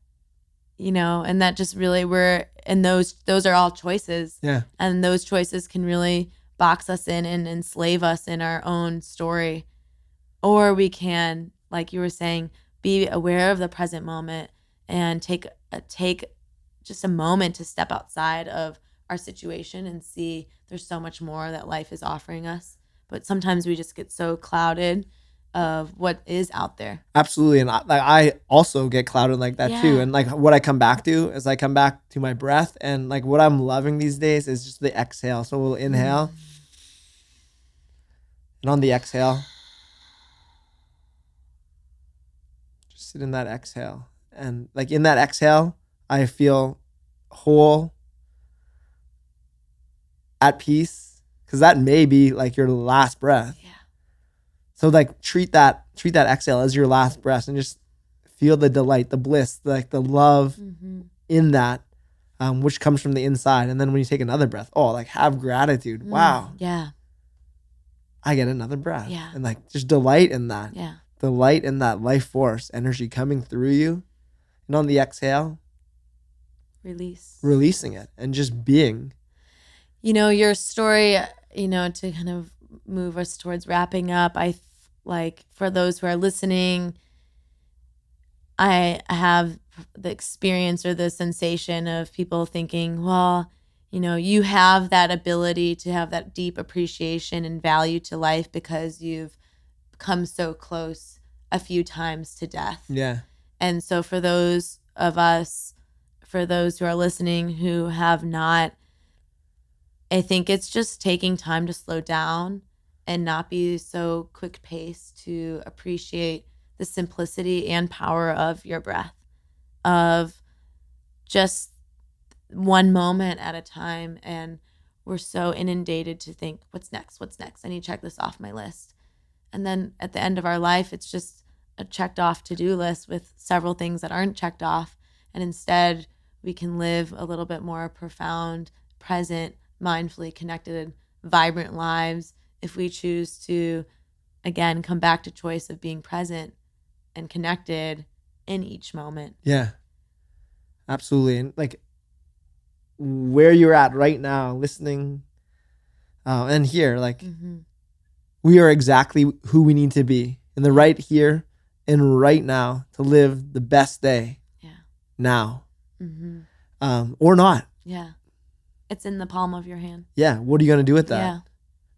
Speaker 1: and that just really those are all choices.
Speaker 2: Yeah.
Speaker 1: And those choices can really box us in and enslave us in our own story. Or we can, like you were saying, be aware of the present moment and take just a moment to step outside of our situation and see there's so much more that life is offering us. But sometimes we just get so clouded of what is out there.
Speaker 2: Absolutely. And I also get clouded like that too. And like what I come back to is I come back to my breath, and like what I'm loving these days is just the exhale. So we'll inhale, and on the exhale, just sit in that exhale. And like in that exhale, I feel whole, at peace, because that may be like your last breath.
Speaker 1: Yeah.
Speaker 2: So like treat that exhale as your last breath, and just feel the delight, the bliss, like the love in that, which comes from the inside. And then when you take another breath, like have gratitude. Wow.
Speaker 1: Yeah.
Speaker 2: I get another breath.
Speaker 1: Yeah.
Speaker 2: And like just delight in that.
Speaker 1: Yeah.
Speaker 2: Delight in that life force energy coming through you. And on the exhale, releasing it and just being.
Speaker 1: Your story, to kind of move us towards wrapping up, for those who are listening, I have the experience or the sensation of people thinking, well, you have that ability to have that deep appreciation and value to life because you've come so close a few times to death.
Speaker 2: Yeah.
Speaker 1: And so for those of us, for those who are listening who have not, I think it's just taking time to slow down and not be so quick paced to appreciate the simplicity and power of your breath, of just one moment at a time. And we're so inundated to think, what's next? I need to check this off my list. And then at the end of our life, it's just a checked off to-do list with several things that aren't checked off. And instead, we can live a little bit more profound, present, mindfully connected, vibrant lives if we choose to, again, come back to choice of being present and connected in each moment.
Speaker 2: Yeah, absolutely. And like where you're at right now, listening and here, like we are exactly who we need to be in the right here and right now to live the best day now. Or not.
Speaker 1: Yeah. It's in the palm of your hand.
Speaker 2: Yeah. What are you going to do with that?
Speaker 1: Yeah.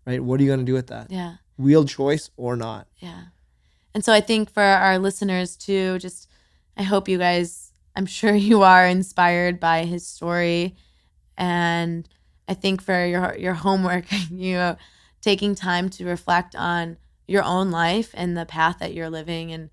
Speaker 2: Right? What are you going to do with that?
Speaker 1: Yeah.
Speaker 2: Wield choice or not?
Speaker 1: Yeah. And so I think for our listeners too, just I hope you guys, I'm sure you are inspired by his story. And I think for your homework, taking time to reflect on your own life and the path that you're living, and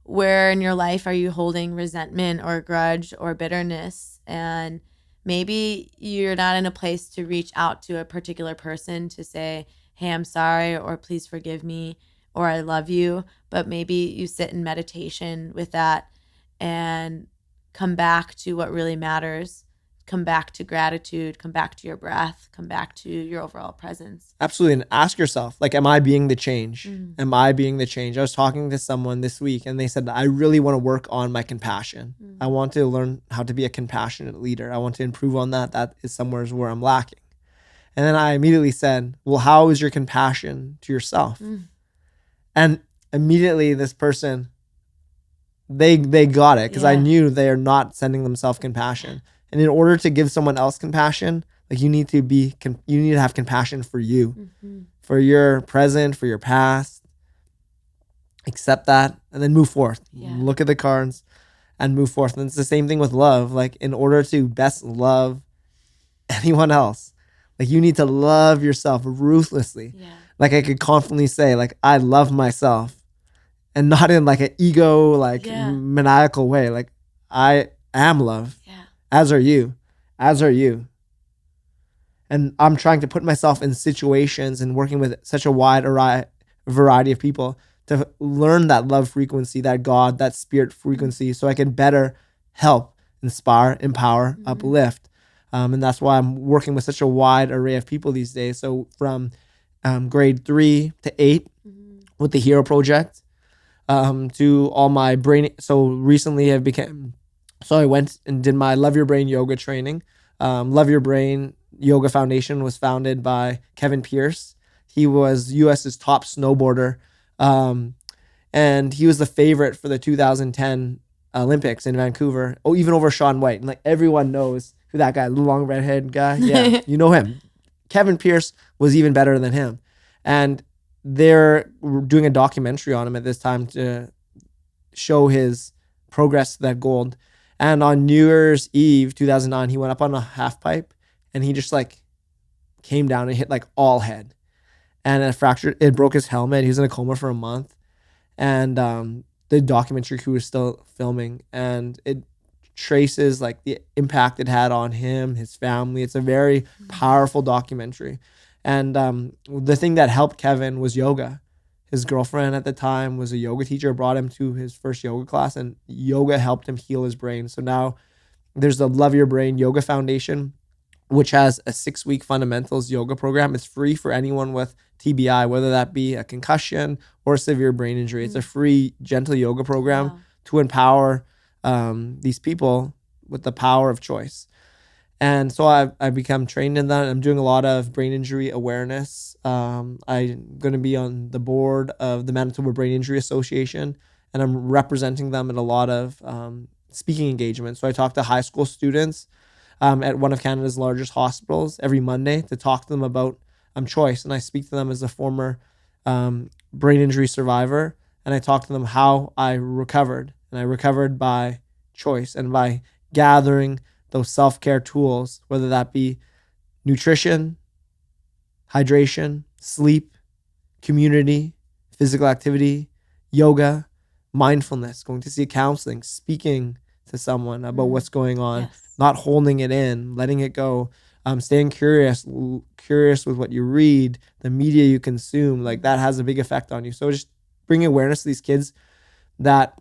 Speaker 1: where in your life are you holding resentment or grudge or bitterness. And maybe you're not in a place to reach out to a particular person to say, hey, I'm sorry, or please forgive me, or I love you. But maybe you sit in meditation with that and come back to what really matters. Come back to gratitude, come back to your breath, come back to your overall presence.
Speaker 2: Absolutely. And ask yourself, like, am I being the change? Am I being the change? I was talking to someone this week and they said, I really want to work on my compassion. I want to learn how to be a compassionate leader. I want to improve on that. That is somewhere where I'm lacking. And then I immediately said, well, how is your compassion to yourself? And immediately this person, they got it because I knew they are not sending themselves compassion. And in order to give someone else compassion, like you need to have compassion for you, for your present, for your past. Accept that and then move forth. Look at the cards and move forth. And it's the same thing with love. Like in order to best love anyone else, like you need to love yourself ruthlessly. Like I could confidently say, like, I love myself, and not in like an ego, like maniacal way. Like I am love. As are you. And I'm trying to put myself in situations and working with such a wide variety of people to learn that love frequency, that God, that spirit frequency, so I can better help, inspire, empower, uplift. And that's why I'm working with such a wide array of people these days. So from grade 3 to 8 with the Hero Project, to all my brain. So recently I've become So I went and did my Love Your Brain yoga training. Love Your Brain Yoga Foundation was founded by Kevin Pierce. He was US's top snowboarder. And he was the favorite for the 2010 Olympics in Vancouver. Oh, even over Shaun White. And like everyone knows who that guy, the long redhead guy. Yeah, you know him. Kevin Pierce was even better than him. And they're doing a documentary on him at this time to show his progress to that gold. And on New Year's Eve 2009, he went up on a half pipe and he just like came down and hit like all head. And it broke his helmet. He was in a coma for a month. And the documentary crew was still filming, and it traces like the impact it had on him, his family. It's a very powerful documentary. And the thing that helped Kevin was yoga. His girlfriend at the time was a yoga teacher, brought him to his first yoga class, and yoga helped him heal his brain. So now there's the Love Your Brain Yoga Foundation, which has a 6-week fundamentals yoga program. It's free for anyone with TBI, whether that be a concussion or a severe brain injury. It's a free, gentle yoga program to empower these people with the power of choice. And so I've become trained in that. I'm doing a lot of brain injury awareness. I'm going to be on the board of the Manitoba Brain Injury Association, and I'm representing them in a lot of speaking engagements. So I talk to high school students at one of Canada's largest hospitals every Monday to talk to them about choice. And I speak to them as a former brain injury survivor, and I talk to them how I recovered. And I recovered by choice and by gathering those self-care tools, whether that be nutrition, hydration, sleep, community, physical activity, yoga, mindfulness, going to see counseling, speaking to someone about what's going on, not holding it in, letting it go, staying curious with what you read, the media you consume, like that has a big effect on you. So just bringing awareness to these kids that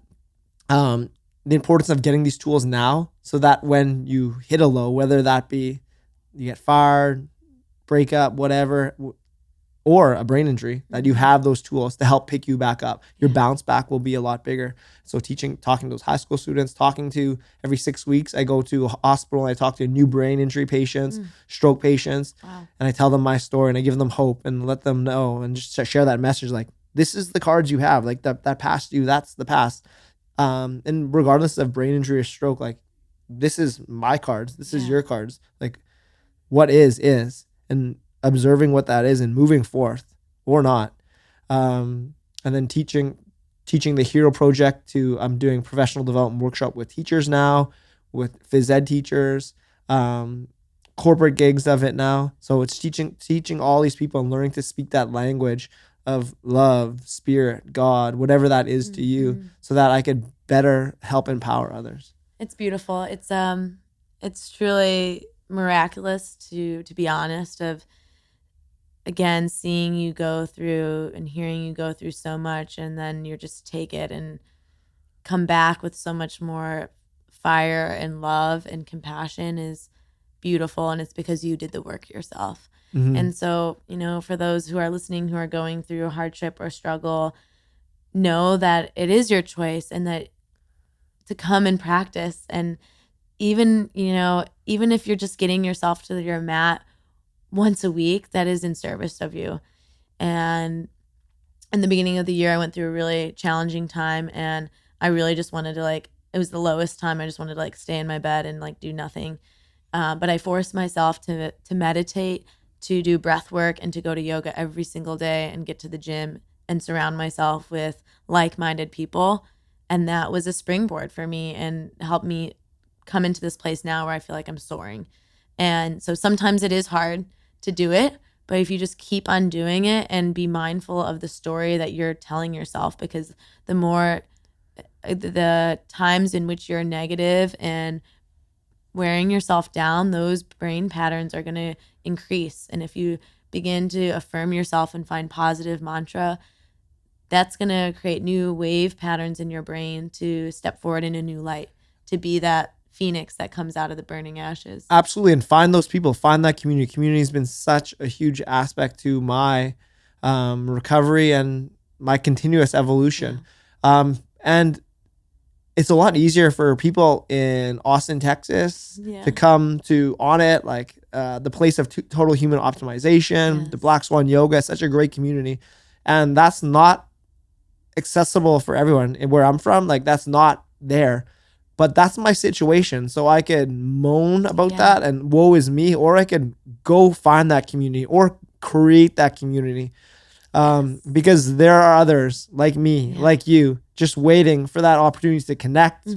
Speaker 2: the importance of getting these tools now, so that when you hit a low, whether that be you get fired, breakup, whatever, or a brain injury, that you have those tools to help pick you back up. Your bounce back will be a lot bigger. So talking to those high school students, every 6 weeks, I go to a hospital and I talk to new brain injury patients, stroke patients, and I tell them my story and I give them hope and let them know and just share that message. Like, this is the cards you have, like that past you, that's the past. And regardless of brain injury or stroke, like, this is my cards, this is your cards. Like, what is. And observing what that is and moving forth or not. And then teaching the Hero Project I'm doing professional development workshop with teachers now, with phys ed teachers, corporate gigs of it now. So it's teaching all these people and learning to speak that language of love, spirit, God, whatever that is to you, so that I could better help empower others.
Speaker 1: It's beautiful. It's truly miraculous to be honest, of again seeing you go through and hearing you go through so much, and then you just take it and come back with so much more fire and love and compassion is beautiful. And it's because you did the work yourself. And so, for those who are listening who are going through hardship or struggle, know that it is your choice, and that to come and practice. And even if you're just getting yourself to your mat once a week, that is in service of you. And in the beginning of the year, I went through a really challenging time, and I really just wanted to it was the lowest time. I just wanted to stay in my bed and do nothing. But I forced myself to meditate, to do breath work, and to go to yoga every single day and get to the gym and surround myself with like-minded people. And that was a springboard for me and helped me come into this place now where I feel like I'm soaring. And so sometimes it is hard to do it, but if you just keep on doing it and be mindful of the story that you're telling yourself, because the times in which you're negative and wearing yourself down, those brain patterns are going to increase. And if you begin to affirm yourself and find positive mantra, that's going to create new wave patterns in your brain to step forward in a new light, to be that phoenix that comes out of the burning ashes.
Speaker 2: Absolutely. And find those people, find that community. Community has been such a huge aspect to my recovery and my continuous evolution. And it's a lot easier for people in Austin, Texas to come to Onnit, like the place of total human optimization, the Black Swan Yoga, such a great community. And that's not accessible for everyone. And where I'm from, like that's not there. But that's my situation. So I could moan about that and woe is me, or I could go find that community or create that community. Because there are others like me, like you, just waiting for that opportunity to connect,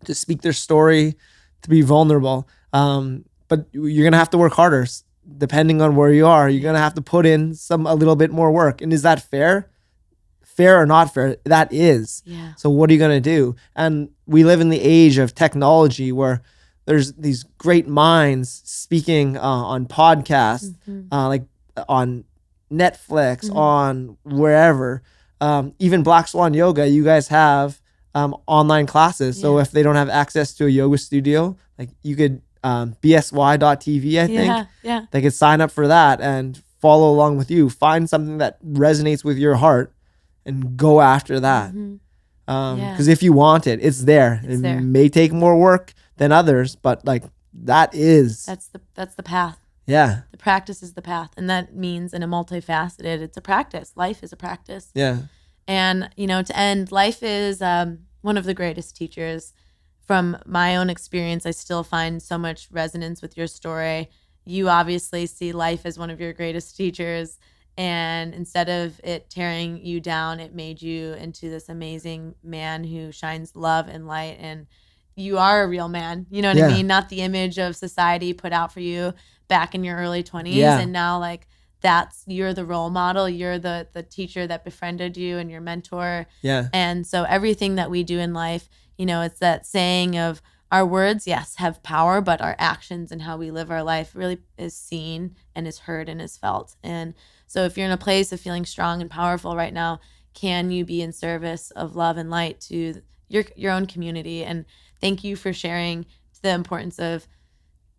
Speaker 2: to speak their story, to be vulnerable. But you're going to have to work harder depending on where you are. You're going to have to put in a little bit more work. And is that fair? Fair or not fair? That is.
Speaker 1: Yeah.
Speaker 2: So what are you going to do? And we live in the age of technology where there's these great minds speaking on podcasts, like on Netflix, on wherever. Even Black Swan Yoga, you guys have online classes. So if they don't have access to a yoga studio, like you could bsy.tv, I think.
Speaker 1: Yeah.
Speaker 2: They could sign up for that and follow along with you. Find something that resonates with your heart and go after that. Because if you want it, it's there. It may take more work than others, but like that's
Speaker 1: the path.
Speaker 2: Yeah.
Speaker 1: The practice is the path. And that means in a multifaceted, it's a practice. Life is a practice.
Speaker 2: Yeah.
Speaker 1: And, to end, life is one of the greatest teachers. From my own experience, I still find so much resonance with your story. You obviously see life as one of your greatest teachers. And instead of it tearing you down, it made you into this amazing man who shines love and light. And you are a real man. You know what I mean? Not the image of society put out for you back in your early 20s. And now like you're the role model. You're the teacher that befriended you and your mentor.
Speaker 2: Yeah.
Speaker 1: And so everything that we do in life, it's that saying of our words, yes, have power, but our actions and how we live our life really is seen and is heard and is felt. And so if you're in a place of feeling strong and powerful right now, can you be in service of love and light to your own community? And thank you for sharing the importance of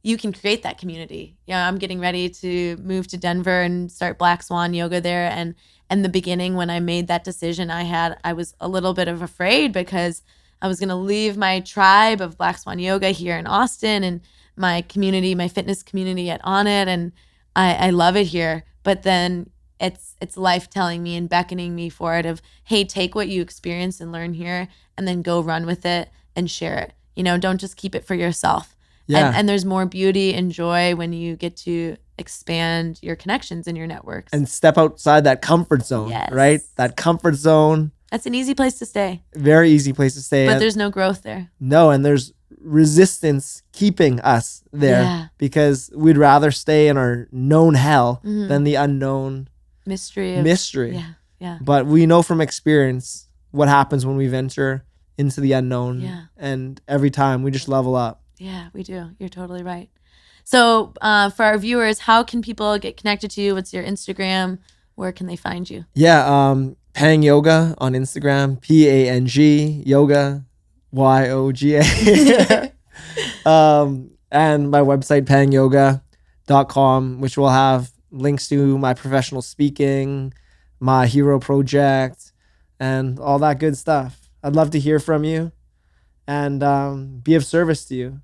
Speaker 1: you can create that community. I'm getting ready to move to Denver and start Black Swan Yoga there. And in the beginning, when I made that decision, I was a little bit of afraid because I was going to leave my tribe of Black Swan Yoga here in Austin and my community, my fitness community at Onnit. And I love it here. But then it's life telling me and beckoning me for it of, hey, take what you experience and learn here and then go run with it and share it. Don't just keep it for yourself.
Speaker 2: Yeah.
Speaker 1: And there's more beauty and joy when you get to expand your connections and your networks.
Speaker 2: And step outside that comfort zone, right? That comfort zone.
Speaker 1: That's an easy place to stay.
Speaker 2: Very easy place to stay.
Speaker 1: But there's no growth there.
Speaker 2: No, and there's resistance keeping us there because we'd rather stay in our known hell than the unknown mystery.
Speaker 1: Yeah.
Speaker 2: But we know from experience what happens when we venture into the unknown.
Speaker 1: Yeah.
Speaker 2: And every time we just level up.
Speaker 1: Yeah, we do. You're totally right. So for our viewers, how can people get connected to you? What's your Instagram? Where can they find you?
Speaker 2: Yeah, Pang Yoga on Instagram, PANG Yoga, YOGA. And my website, pangyoga.com, which will have links to my professional speaking, my hero project, and all that good stuff. I'd love to hear from you and be of service to you.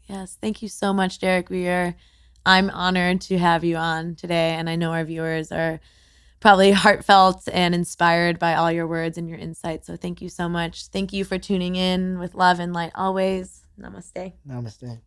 Speaker 1: Yes, thank you so much, Derek. I'm honored to have you on today, and I know our viewers are probably heartfelt and inspired by all your words and your insights. So thank you so much. Thank you for tuning in with love and light always. Namaste.
Speaker 2: Namaste.